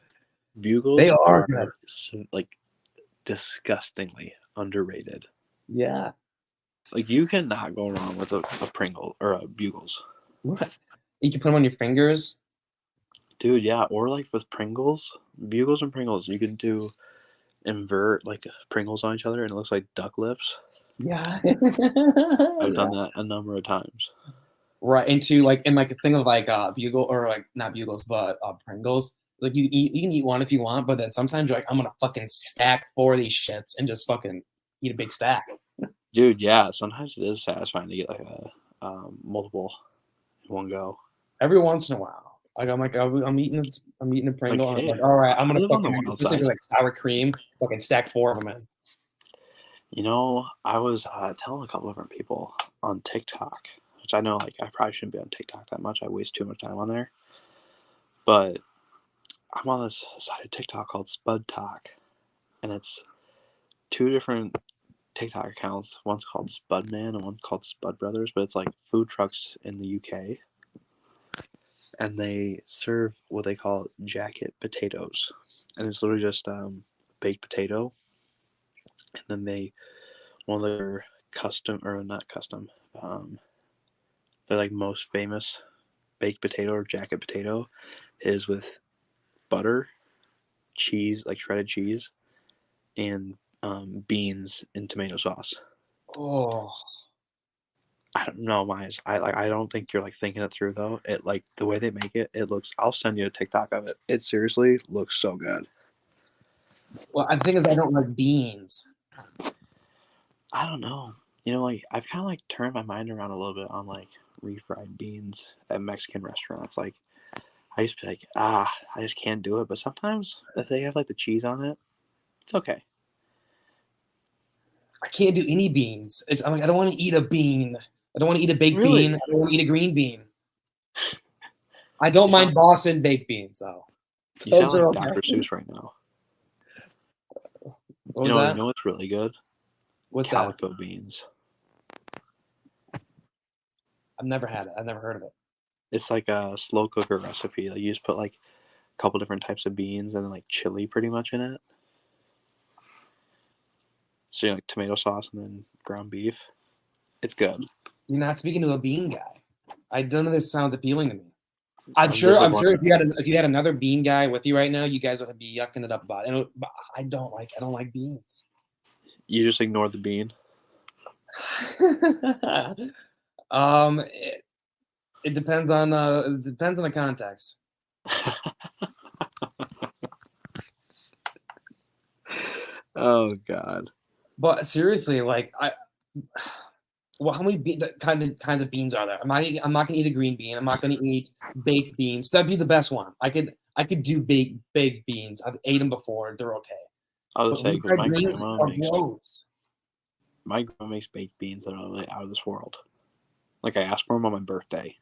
Bugles They are good. Like disgustingly underrated. Yeah. Like you cannot go wrong with a Pringle or a Bugles. What? You can put them on your fingers. Dude, yeah. Or like with Pringles, Bugles and Pringles, you can invert like Pringles on each other and it looks like duck lips. Yeah. I've done that a number of times. Right, into like in like a thing of like bugle or like not bugles but Pringles. Like you can eat one if you want, but then sometimes you're like, I'm gonna fucking stack 4 of these shits and just fucking eat a big stack. Dude, yeah. Sometimes it is satisfying to get like a multiple in one go. Every once in a while, like I'm eating a Pringle. Like, And hey, I'm like, all right, I'm I gonna live on the fucking wild especially side. like sour cream, fucking stack 4 of them in. You know, I was telling a couple different people on TikTok, which I know like I probably shouldn't be on TikTok that much. I waste too much time on there. But I'm on this side of TikTok called Spud Talk, and it's 2 different TikTok accounts. One's called Spudman and one's called Spud Brothers, but it's like food trucks in the UK. And they serve what they call jacket potatoes. And it's literally just baked potato. And then one of their custom, or not custom, they're like most famous baked potato or jacket potato is with butter, cheese, like shredded cheese, and beans and tomato sauce. Oh, I don't know, Myers. I don't think you're like thinking it through though. It like the way they make it, it looks. I'll send you a TikTok of it. It seriously looks so good. well, the thing is, I don't like beans. I don't know. You know, like I've kind of like turned my mind around a little bit on like refried beans at Mexican restaurants. Like I used to be like, I just can't do it. But sometimes if they have like the cheese on it, it's okay. I can't do any beans. I'm like, I don't want to eat a bean. I don't want to eat a baked Really? bean. I don't want to eat a green bean. I don't mind Boston baked beans though. You sound like Dr. Seuss right now. What was that? You know what's really good? What's Calico that? beans. I've never had it. I've never heard of it. It's like a slow cooker recipe. Like you just put like a couple different types of beans and then like chili pretty much in it. So you know, like tomato sauce and then ground beef. It's good. You're not speaking to a bean guy. None of this sounds appealing to me. I'm sure if you had another bean guy with you right now, you guys would be yucking it up about it. But I don't like beans. You just ignore the bean. It depends on the context. Oh God. But seriously, like how many kinds of beans are there? I'm not gonna eat a green bean. I'm not gonna eat baked beans. That'd be the best one. I could do baked beans. I've ate them before. They're okay. I was saying because my grandma makes baked beans that are really out of this world. Like I asked for them on my birthday.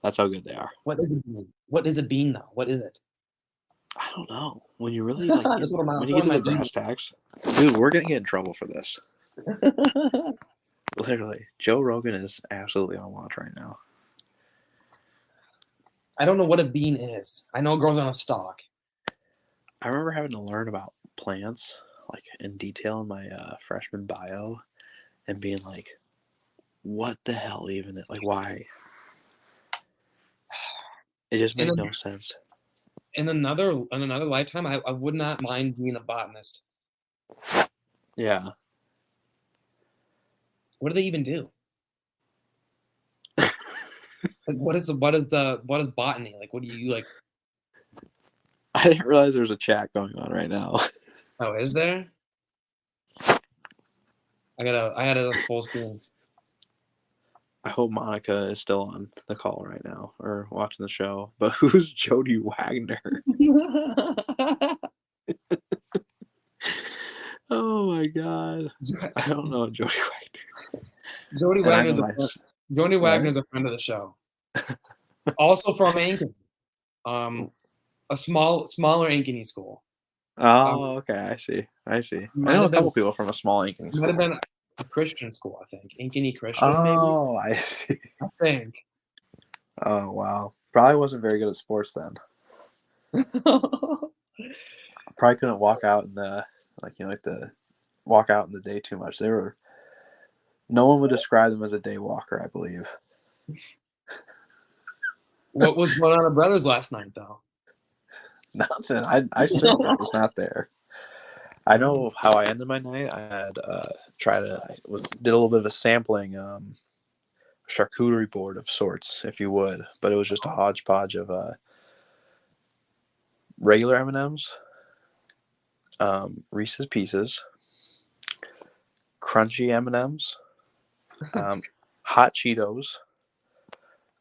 That's how good they are. What is a bean? What is a bean though? What is it? I don't know. When you really like That's what I'm. when That's you what get to I'm the eating. brass tacks, dude, we're gonna get in trouble for this. Literally, Joe Rogan is absolutely on watch right now. I don't know what a bean is. I know it grows on a stalk. I remember having to learn about plants like in detail in my freshman bio, and being like, "What the hell? Even like why?" It just In, made a, no sense. in another lifetime, I would not mind being a botanist. Yeah. What do they even do? Like, what is botany? Like, what do you like? I didn't realize there was a chat going on right now. Oh, is there? I had a full screen. I hope Monica is still on the call right now or watching the show. But who's Jody Wagner? Oh my god. I don't know Jody Wagner. Jody And I Wagner's know Jody what? Wagner's a friend of the show. Also from Ankeny, a smaller Ankeny school. Oh, okay. I see. I know a couple people from a small Ankeny school. Might have been a Christian school, I think. Ankeny Christian, Oh, I see. maybe. I think. Oh wow. Probably wasn't very good at sports then. Probably couldn't walk out in the walk out in the day too much. No one would describe them as a day walker, I believe. What was going on at Brothers last night, though? Nothing. I certainly was not there. I know how I ended my night. I had did a little bit of a sampling charcuterie board of sorts, if you would, but it was just a hodgepodge of regular M&Ms, Reese's Pieces, crunchy M&Ms, hot Cheetos,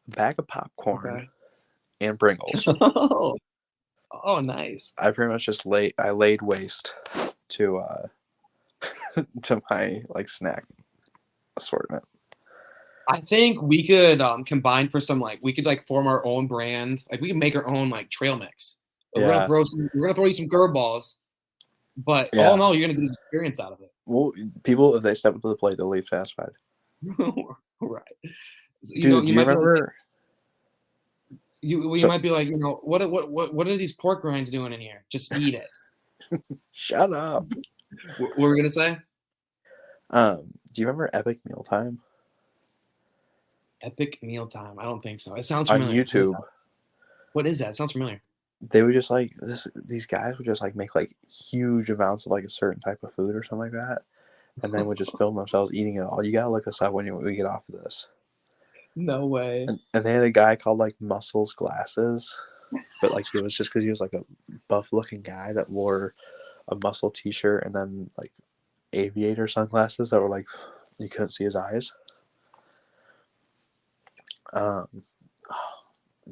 a bag of popcorn, and Pringles. Oh, nice. I pretty much just laid waste to to my snack assortment. I think we could combine for some we could form our own brand. Like we could make our own trail mix. We're gonna throw you some curveballs, but all in all, you're gonna get an experience out of it. Well, people, if they step up to the plate, they'll leave satisfied. Right. Dude, do you remember? You might be like, what are these pork rinds doing in here? Just eat it. Shut up. What were we gonna say? Do you remember Epic Mealtime? Epic Mealtime. I don't think so. It sounds familiar. On YouTube. What is that? It sounds familiar. They would just these guys would just make huge amounts of a certain type of food or something like that, and then would just film themselves eating it all. You gotta look this up when we get off of this. No way. And they had a guy called Muscles Glasses, but it was just because he was a buff looking guy that wore a muscle t-shirt and then aviator sunglasses that were you couldn't see his eyes.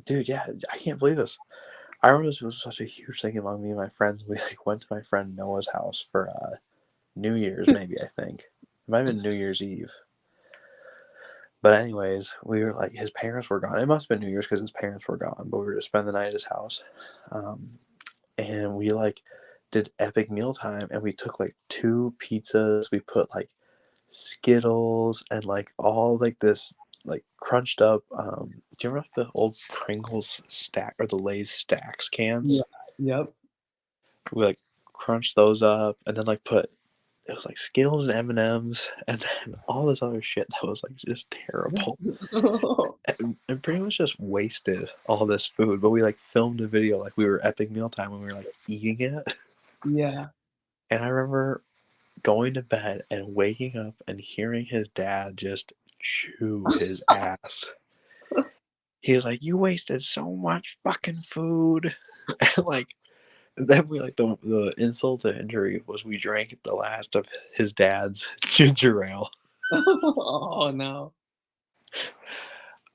Dude, yeah, I can't believe this. I remember this was such a huge thing among me and my friends. We went to my friend Noah's house for New Year's, maybe. I think it might have been New Year's Eve. But anyways, we were his parents were gone. It must have been New Year's because his parents were gone. But we were to spend the night at his house, and we did Epic Mealtime, and we took 2 pizzas. We put Skittles and all this crunched up. Do you remember the old Pringles stack or the Lay's stacks cans? Yeah. Yep. We crunched those up and then put it was Skittles and M&Ms and then all this other shit that was just terrible. and pretty much just wasted all this food. But we filmed a video we were Epic Mealtime when we were eating it. Yeah. And I remember going to bed and waking up and hearing his dad just chew his ass. He was you wasted so much fucking food. And then we the insult to injury was we drank the last of his dad's ginger ale. Oh no.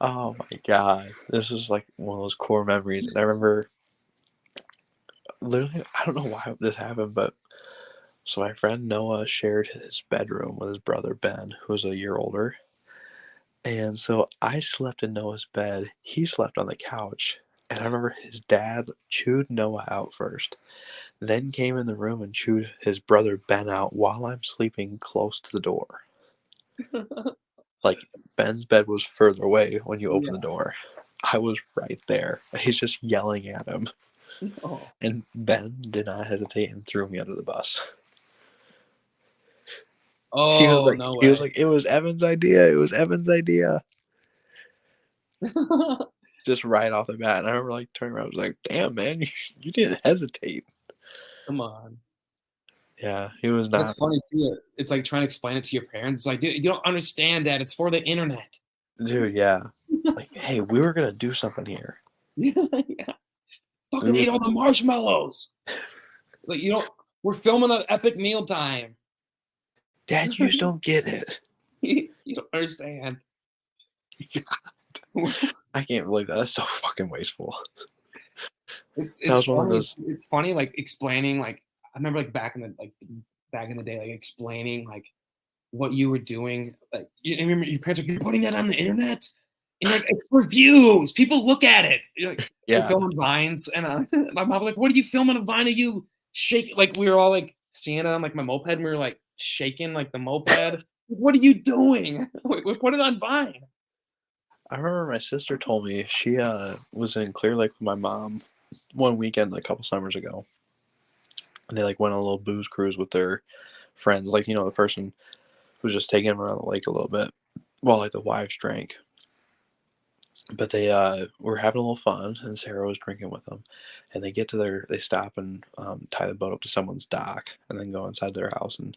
Oh my god. This was one of those core memories. And I remember literally, I don't know why this happened, but so my friend Noah shared his bedroom with his brother Ben, who was a year older. And so I slept in Noah's bed. He slept on the couch. And I remember his dad chewed Noah out first, then came in the room and chewed his brother Ben out while I'm sleeping close to the door. Like, Ben's bed was further away when you open the door. I was right there. He's just yelling at him. Oh, And Ben did not hesitate and threw me under the bus. He was oh like, no he was way. like, it was Evan's idea. It was Evan's idea. Just right off the bat. And I remember like turning around, I was like, damn man, you didn't hesitate. Come on. Yeah, he was That's not. funny too. It's like trying to explain it to your parents. It's like, dude, you don't understand that. It's for the internet. Dude, yeah. Like, hey, we were gonna do something here. Yeah. We Fucking were, eat all the marshmallows. Like, you don't, we're filming an epic meal time. Dad, you just don't get it. You don't understand. I can't believe that. That's so fucking wasteful. It's That was one of funny. those. It's funny, like explaining, like I remember like back in the day, like explaining like what you were doing. Like you remember your parents like, you're putting that on the internet? And you're like, it's for views. People look at it. You're like, we're Yeah. filming vines. And my mom was like, what are you filming a vine of you shake? Like we were all like seeing it on like my moped and we were like shaking like the moped. What are you doing? We put it on Vine. I remember my sister told me she was in Clear Lake with my mom one weekend a couple summers ago. And they like went on a little booze cruise with their friends. Like, you know, the person was just taking them around the lake a little bit while like the wives drank. But they were having a little fun, and Sarah was drinking with them. And they get to they stop and tie the boat up to someone's dock, and then go inside their house. And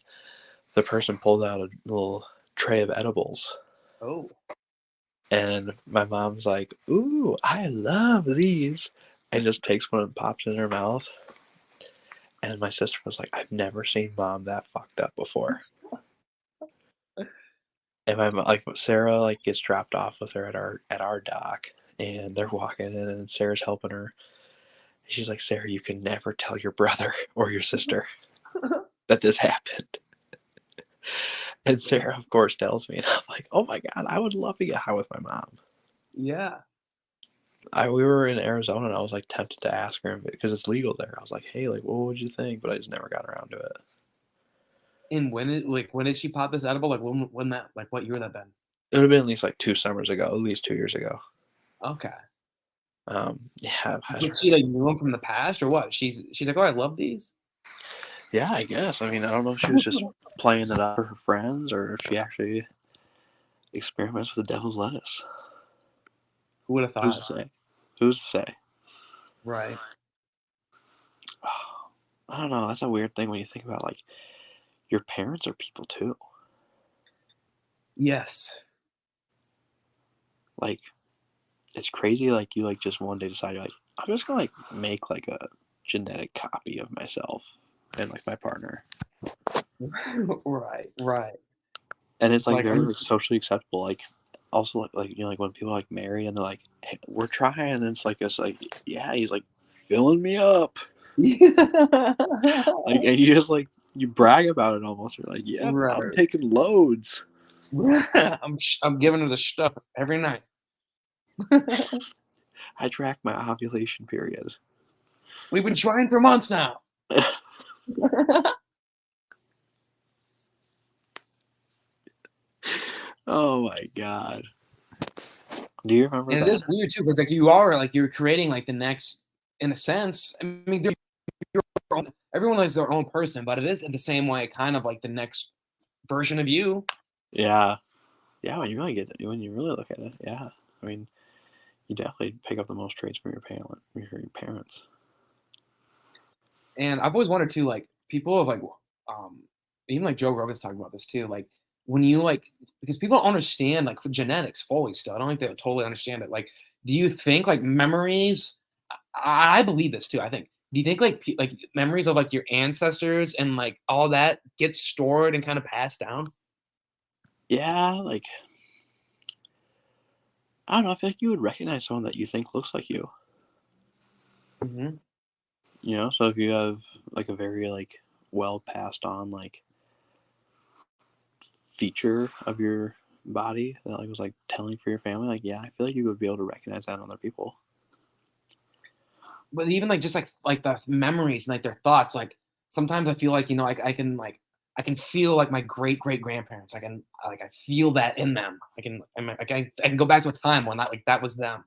the person pulled out a little tray of edibles. Oh. And my mom's like, "Ooh, I love these," and just takes one and pops it in her mouth. And my sister was like, "I've never seen mom that fucked up before." And like Sarah like gets dropped off with her at our dock, and they're walking in, and Sarah's helping her. She's like, "Sarah, you can never tell your brother or your sister that this happened." And Sarah, of course, tells me, and I'm like, "Oh my god, I would love to get high with my mom." Yeah. We were in Arizona, and I was like tempted to ask her because it's legal there. I was like, "Hey, like, what would you think?" But I just never got around to it. And when did she pop this edible? Like when that like what year would that been? It would have been at least like 2 summers ago, at least 2 years ago. Okay. Yeah, Did she like knew him from the past or what? She's like, oh, I love these. yeah, I guess. I mean, I don't know if she was just playing it up for her friends or if she actually experiments with the devil's lettuce. Who would have Who's to thought? say? Who's to say? Right. I don't know. That's a weird thing when you think about like your parents are people too. Yes. Like it's crazy. Like you like just one day decide you're like I'm just gonna like make like a genetic copy of myself and like my partner. Right. And it's like like very like socially acceptable. Like also like you know like when people like marry and they're like hey, we're trying and it's like yeah he's like filling me up like and you just like you brag about it almost. You're like yeah I'm right. taking loads. I'm giving her the stuff every night. I track my ovulation period. We've been trying for months now. Oh my god. Do you remember And it that? is weird too, because like you are like you're creating like the next, in a sense. I mean, everyone is their own person, but it is in the same way, kind of like the next version of you. Yeah. Yeah, when you really when you really look at it, yeah. I mean, you definitely pick up the most traits from your parents. And I've always wondered too, like people have like, even like Joe Rogan's talking about this too, like when you like, because people don't understand like genetics fully still. I don't think they totally understand it. Like, do you think like memories? I believe this too. I think. Do you think like like memories of like your ancestors and like all that gets stored and kind of passed down? Yeah, like I don't know, I feel like you would recognize someone that you think looks like you. Hmm. You know, so if you have like a very well passed on like feature of your body that like was like telling for your family, like yeah, I feel like you would be able to recognize that in other people. But even like just like the memories and like their thoughts, like sometimes I feel like I can feel like my great grandparents. I feel that in them. I can go back to a time when that was them.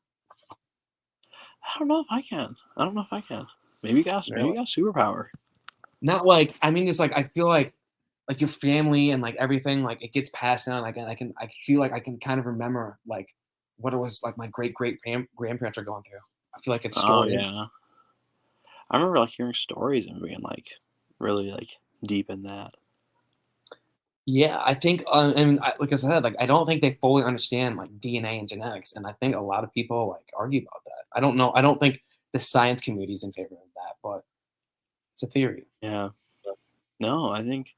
I don't know if I can. I don't know if I can. Maybe maybe you got a superpower. Not like I mean, it's like I feel like your family and like everything like it gets passed down. Like I feel like I can kind of remember like what it was like my great grandparents are going through. I feel like it's Oh stored. yeah. I remember like hearing stories and being like really like deep in that. Yeah, I think, I mean, like I said, like I don't think they fully understand like DNA and genetics, and I think a lot of people like argue about that. I don't know. I don't think the science community is in favor of that, but it's a theory. Yeah. No, I think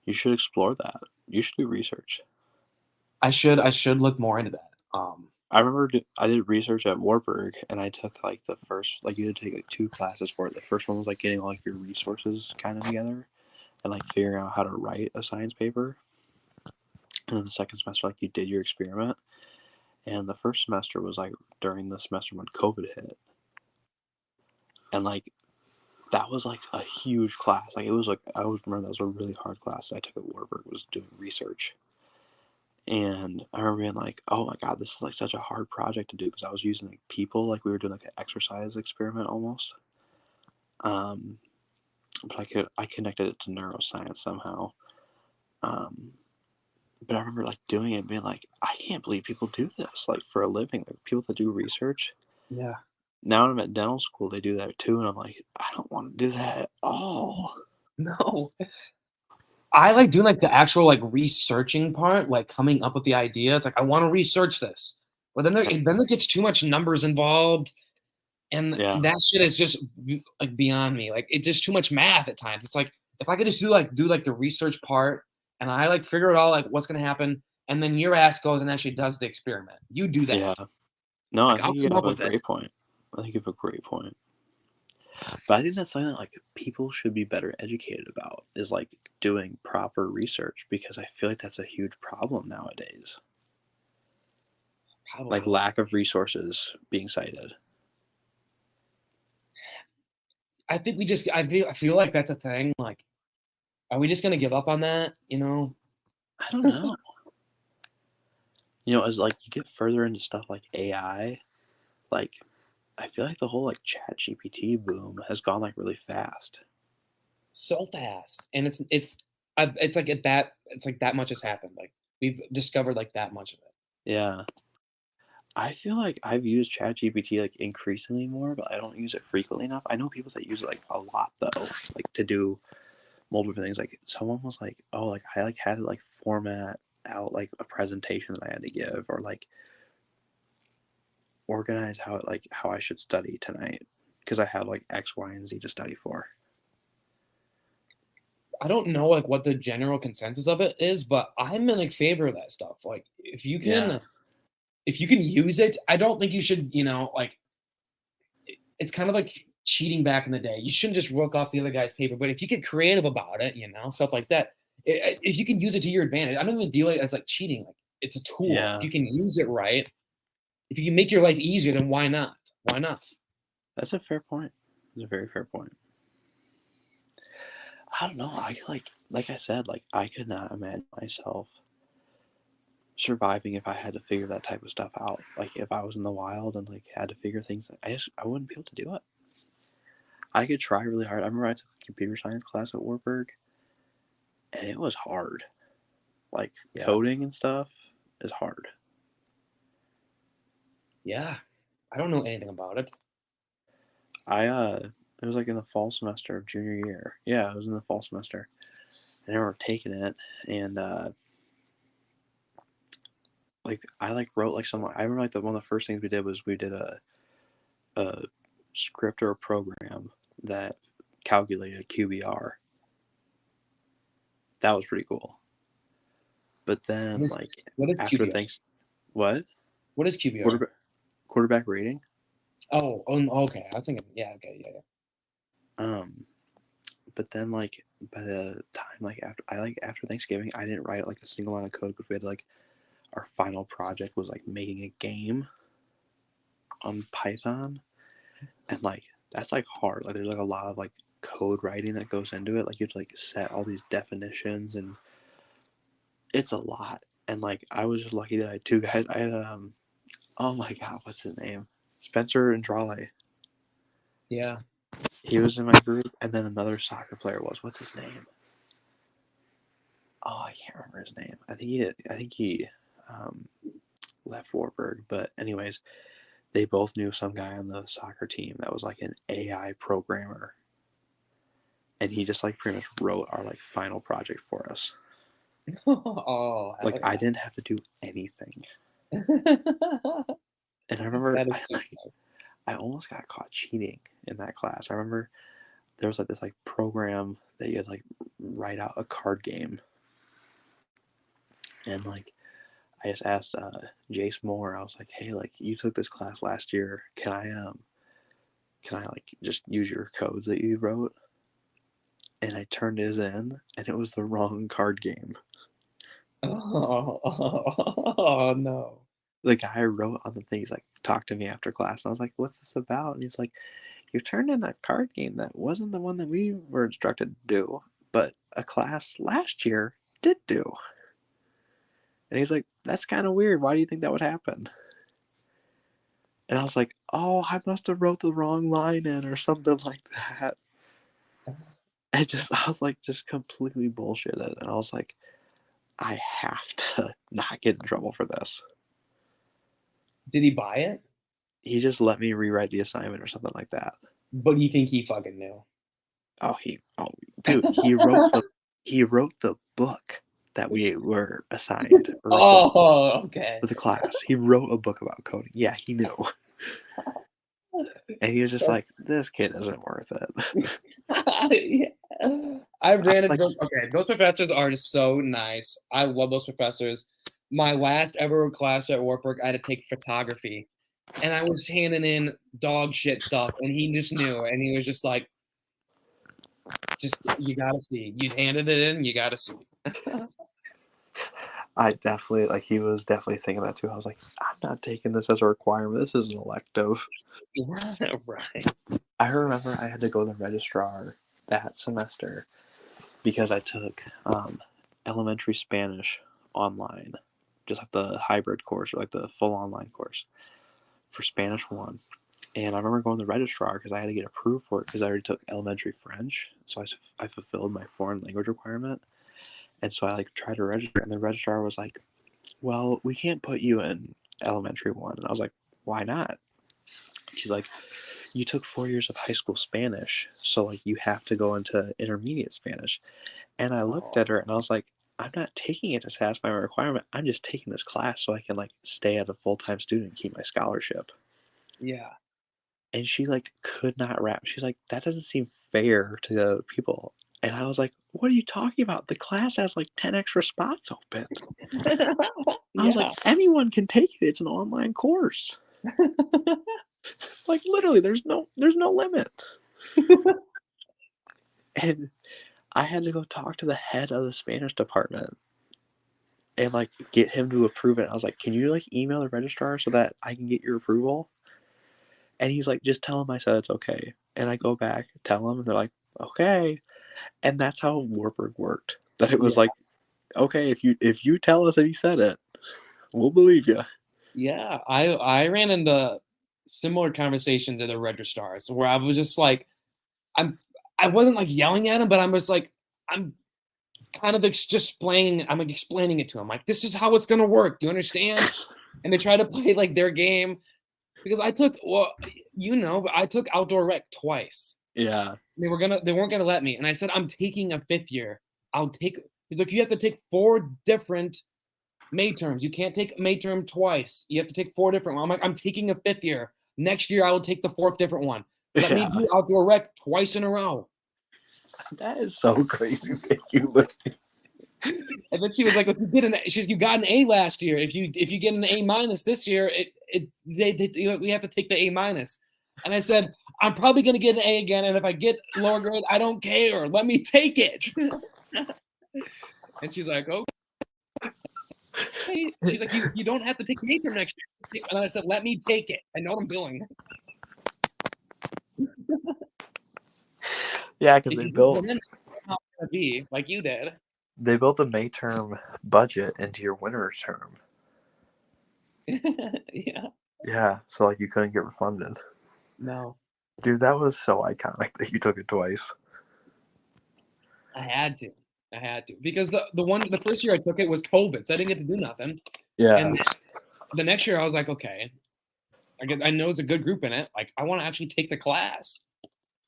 you should explore that. You should do research. I should look more into that. I remember I did research at Warburg, and I took like the first like you had to take like 2 classes for it. The first one was like getting all like your resources kind of together and like figuring out how to write a science paper. And then the second semester, like you did your experiment. And the first semester was like during the semester when COVID hit, and like that was like a huge class. Like it was like I always remember that was a really hard class I took at Warburg, was doing research. And I remember being like, oh my God, this is like such a hard project to do because I was using like people, like we were doing like an exercise experiment almost. Um, but I connected it to neuroscience somehow. Um, but I remember like doing it and being like, I can't believe people do this like for a living. Like people that do research. Yeah. Now I'm at dental school, they do that too, and I'm like, I don't want to do that at all. No, I like doing like the actual like researching part, like coming up with the idea. It's like I want to research this, but then there gets too much numbers involved, and Yeah, that shit is just like beyond me. Like it's just too much math at times. It's like if I could just do like the research part, and I like figure it all like what's gonna happen, and then your ass goes and actually does the experiment. You do that. yeah. No, I Like I'll think you come have up a with it. great point. I think you have a great point. But I think that's something that like people should be better educated about is like doing proper research because I feel like that's a huge problem nowadays. Like Probably. lack of resources being cited. I think we just I feel like that's a thing. Like, are we just gonna give up on that? You know? I don't know. As like you get further into stuff like AI, like I feel like the whole like chat GPT boom has gone like really fast. So fast, and it's like that much has happened. Like we've discovered like that much of it. Yeah. I feel like I've used ChatGPT like increasingly more, but I don't use it frequently enough. I know people that use it like a lot though, like to do multiple different things. Like someone was like, "Oh, like I like had to like format out like a presentation that I had to give, or like organize how I should study tonight because I have like X, Y, and Z to study for." I don't know like what the general consensus of it is, but I'm in like favor of that stuff. Like Yeah, if you can use it, I don't think you should, like it's kind of like cheating back in the day. You shouldn't just work off the other guy's paper, but if you get creative about it, stuff like that. If you can use it to your advantage, I don't even view it as like cheating. Like it's a tool. If yeah, you can use it right, if you can make your life easier, then why not? Why not? that's a fair point. That's a very fair point. I don't know. Like I said, like I could not imagine myself surviving if I had to figure that type of stuff out. Like if I was in the wild and like had to figure things, I wouldn't be able to do it. I could try really hard. I remember I took a computer science class at Warburg, and it was hard. Like Yeah. coding and stuff is hard. Yeah. I don't know anything about it. It was like in the fall semester of junior year. Yeah, it was in the fall semester. I remember taking it, and like I like wrote like some. I remember like one of the first things we did was we did a script or a program that calculated QBR. That was pretty cool. But then like What is after QBR? thanks, what What is QBR? quarterback rating? Okay. I was thinking, yeah, okay, yeah. Um, but then like by the time like after Thanksgiving, I didn't write like a single line of code because we had to like our final project was like making a game on Python, and like that's like hard. Like there's like a lot of like code writing that goes into it. Like you have to like set all these definitions, and it's a lot. And like I was just lucky that I had two guys. I had oh my god, what's his name? Spencer and Andrale. Yeah. He was in my group, and then another soccer player was. What's his name? Oh, I can't remember his name. I think he left Warburg. But anyways, they both knew some guy on the soccer team that was like an AI programmer, and he just like pretty much wrote our like final project for us. Oh, Like yeah. I didn't have to do anything. And I remember That is so I almost got caught cheating in that class. I remember there was like this like program that you had like write out a card game, and like I just asked Jace Moore. I was like, hey, like you took this class last year. Can I like just use your codes that you wrote? And I turned his in, and it was the wrong card game. Oh no. The guy wrote on the thing. He's like, talk to me after class, and I was like, what's this about? And he's like, you turned in a card game that wasn't the one that we were instructed to do, but a class last year did do. And he's like, that's kind of weird. Why do you think that would happen? And I was like, oh, I must have wrote the wrong line in or something like that. I was like, just completely bullshitted. And I was like, I have to not get in trouble for this. Did he buy it? He just let me rewrite the assignment or something like that. But you think he fucking knew? Dude, he wrote the book that we were assigned. Oh, okay. With the class. He wrote a book about coding. Yeah, he knew. And he was just like, this kid isn't worth it. Yeah. I ran into those. Okay, those professors are just so nice. I love those professors. My last ever class at Warburg, I had to take photography, and I was handing in dog shit stuff, and he just knew, and he was just like, "Just you gotta see. You handed it in. You gotta see." I definitely, like, he was definitely thinking that too. I was like, I'm not taking this as a requirement. This is an elective. Right. I remember I had to go to the registrar that semester because I took elementary Spanish online, just like the hybrid course or like the full online course for Spanish 1. And I remember going to the registrar because I had to get approved for it because I already took elementary French. So I fulfilled my foreign language requirement. And so I like tried to register, and the registrar was like, well, we can't put you in elementary 1. And I was like, why not? She's like, you took 4 years of high school Spanish, so like you have to go into intermediate Spanish. And I looked at her and I was like, I'm not taking it to satisfy my requirement. I'm just taking this class so I can like stay as a full-time student and keep my scholarship. Yeah. And she like could not wrap. She's like, that doesn't seem fair to the other people. And I was like, what are you talking about? The class has like 10 extra spots open. I was like, anyone can take it. It's an online course. Like literally, there's no limit. And I had to go talk to the head of the Spanish department and like get him to approve it. I was like, can you like email the registrar so that I can get your approval? And he's like, just tell him I said it's okay. And I go back, tell him, and they're like, okay. And that's how Warburg worked. That it was like, okay, if you tell us that he said it, we'll believe you. Yeah, I ran into similar conversations at the registrars where I was just like, I wasn't like yelling at him, but I'm just like, I'm kind of just explaining. I'm like explaining it to him, like this is how it's gonna work. Do you understand? And they try to play like their game because I took I took outdoor rec twice. Yeah. They weren't gonna let me, and I said I'm taking a 5th year. Look, you have to take 4 different May terms. You can't take May term twice. You have to take 4 different ones. I'm like, I'm taking a 5th year. Next year I will take the 4th different one. Let me do outdoor rec twice in a row. That is so crazy. Thank you, literally. And then she was like, you got an A last year. If you get an A- this year, we have to take the A-. And I said, I'm probably gonna get an A again, and if I get lower grade, I don't care. Let me take it. And she's like, oh. Hey, she's like, you don't have to take the midterm next year. And I said, let me take it. I know what I'm doing. Yeah, because If they you just built went in, how it's gonna be like you did. the May term budget into your winter term. Yeah. Yeah, so like you couldn't get refunded. No, Dude, that was so iconic that you took it twice. I had to. I had to because the first year I took it was COVID, so I didn't get to do nothing. Yeah. And the next year I was like, okay, I know it's a good group in it. Like I want to actually take the class.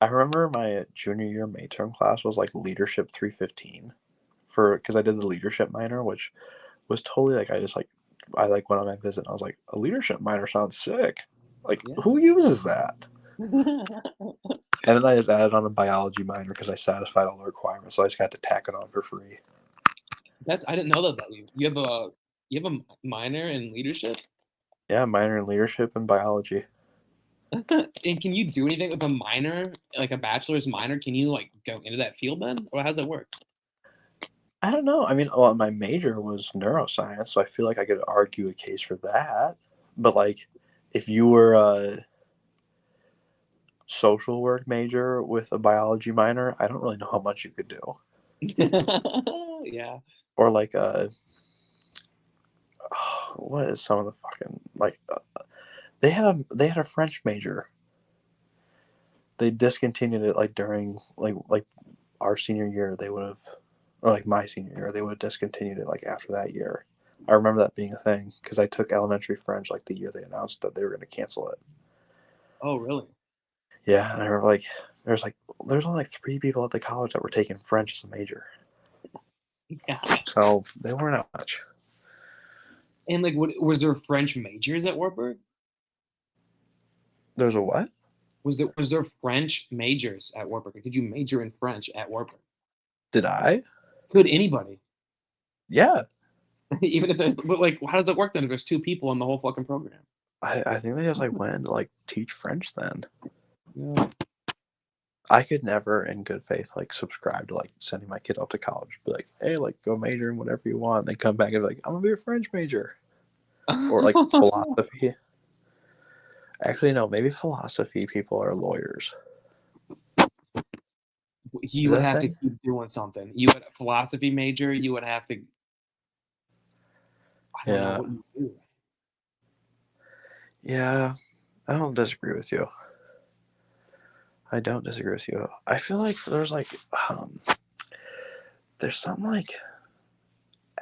I remember my junior year May term class was like leadership 315 because I did the leadership minor, which was totally like I like went on my visit and I was like, a leadership minor sounds sick. Like Yeah. who uses that? And then I just added on a biology minor because I satisfied all the requirements, so I just got to tack it on for free. I didn't know that about you. You have a minor in leadership? Yeah, minor in leadership and biology. And can you do anything with a minor, like a bachelor's minor? Can you like go into that field then? Or how does it work? I don't know. I mean, well, my major was neuroscience, so I feel like I could argue a case for that. But like, if you were a social work major with a biology minor, I don't really know how much you could do. Yeah. Or like what is some of the fucking like they had a French major. They discontinued it like during like our senior year. They would have, or like my senior year, they would have discontinued it like after that year. I remember that being a thing because I took elementary French like the year they announced that they were going to cancel it. Oh, really? Yeah, and I remember there's only like 3 people at the college that were taking French as a major, Yeah. so they weren't out much. And like, what was there French majors at Wartburg? There's a what? Was there French majors at Wartburg? Could you major in French at Wartburg? Did I? Could anybody? Yeah, Even if there's, but like, how does it work then if there's two people in the whole fucking program? I think they just like went to like teach French then. Yeah. I could never, in good faith, like subscribe to like sending my kid off to college. Be like, hey, like go major in whatever you want. And they come back and be like, I'm gonna be a French major or like philosophy. Actually, no, maybe philosophy people are lawyers. You Is would that a have to thing? keep doing something. You would philosophy major. You would have to. I don't know Yeah, what you do. yeah. I don't disagree with you. I don't disagree with you. I feel like um, there's some like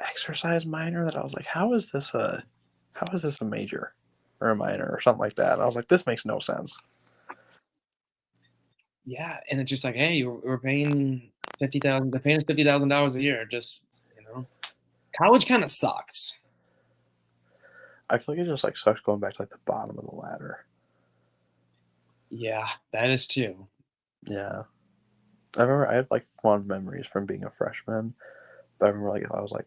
exercise minor that I was like, how is this a major or a minor or something like that? And I was like, this makes no sense. Yeah, and it's just like, hey, we're paying 50,000. They're paying us $50,000 a year. Just college kind of sucks. I feel like it just like sucks going back to like the bottom of the ladder. Yeah, that is too. Yeah. I remember I have like fond memories from being a freshman, but I remember like if I was like,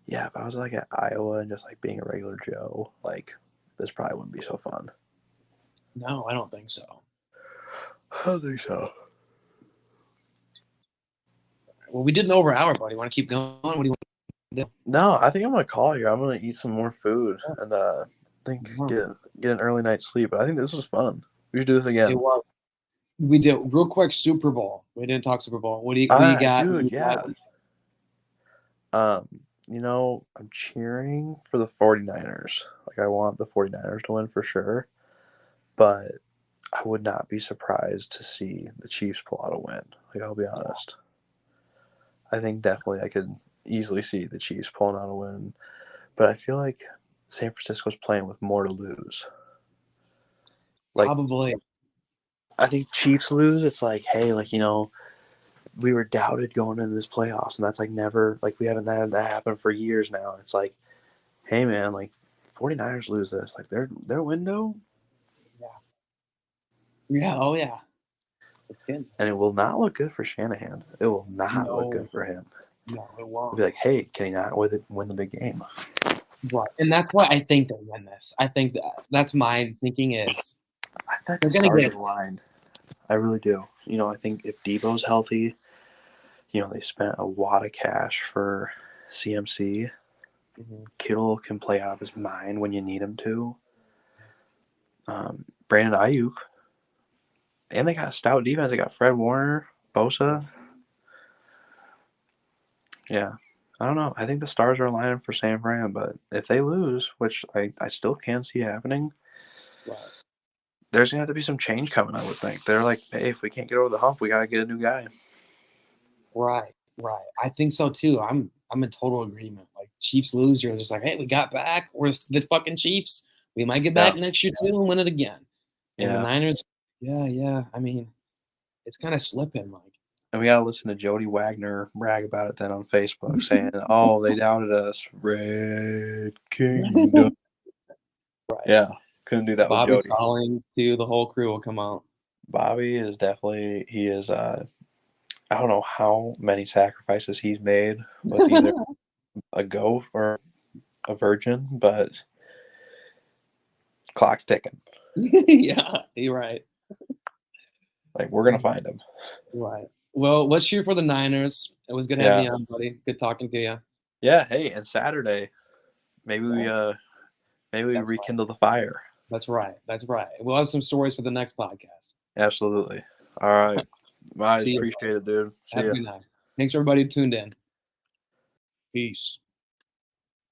yeah, if I was like at Iowa and just like being a regular Joe, like this probably wouldn't be so fun. No, I don't think so. I don't think so. Well, we did an over hour, buddy. Want to keep going? What do you want to do? No, I think I'm gonna call you. I'm gonna eat some more food and think get an early night's sleep. But I think this was fun. We should do this It again. was. We did real quick. Super Bowl. We didn't talk Super Bowl. What do you got? Dude, yeah. Um, I'm cheering for the 49ers. Like I want the 49ers to win for sure, but I would not be surprised to see the Chiefs pull out a win. Like I'll be honest. I think definitely I could easily see the Chiefs pulling out a win, but I feel like San Francisco's playing with more to lose. Like Probably. I think Chiefs lose, it's like, hey, like we were doubted going into this playoffs, and that's like never like we haven't had that happen for years now. It's like, hey man, like 49ers lose this, like their window, Yeah. Yeah. Oh yeah. It's good. and it will not look good for Shanahan. It will not look No. good for him. No, it It'll won't. be like, hey, can he not win the big game? Right. And that's why I think they win this. I think that's my thinking is I thought they're the gonna stars get are aligned. I really do. I think if Debo's healthy, they spent a wad of cash for CMC. Mhm. Kittle can play out of his mind when you need him to. Brandon Ayuk. And they got a stout defense. They got Fred Warner, Bosa. Yeah. I don't know. I think the stars are aligning for San Fran, but if they lose, which I still can see happening, Right. there's going to have to be some change coming, I would think. They're like, hey, if we can't get over the hump, we got to get a new guy. Right. I think so too. I'm in total agreement. Like Chiefs lose, you're just like, hey, we got back. We're the fucking Chiefs. We might get back next year too and win it again. And the Niners, yeah. I mean, it's kind of slipping. Like, and we got to listen to Jody Wagner brag about it then on Facebook saying, oh, they doubted us. Red Kingdom. right. Yeah. Couldn't do that Bobby with Jody. Stallings too. The whole crew will come out. Bobby is definitely, he is, I don't know how many sacrifices he's made with either a goat or a virgin, but clock's ticking. Yeah, you're right. Like, we're going to find him. Right. Well, let's shoot for the Niners. It was good having you on, buddy. Good talking to you. Yeah. Hey, and Saturday, maybe we rekindle the fire. That's right. We'll have some stories for the next podcast. Absolutely. All right. I See appreciate it, dude. See Have ya. a good night. Thanks, everybody who tuned in. Peace.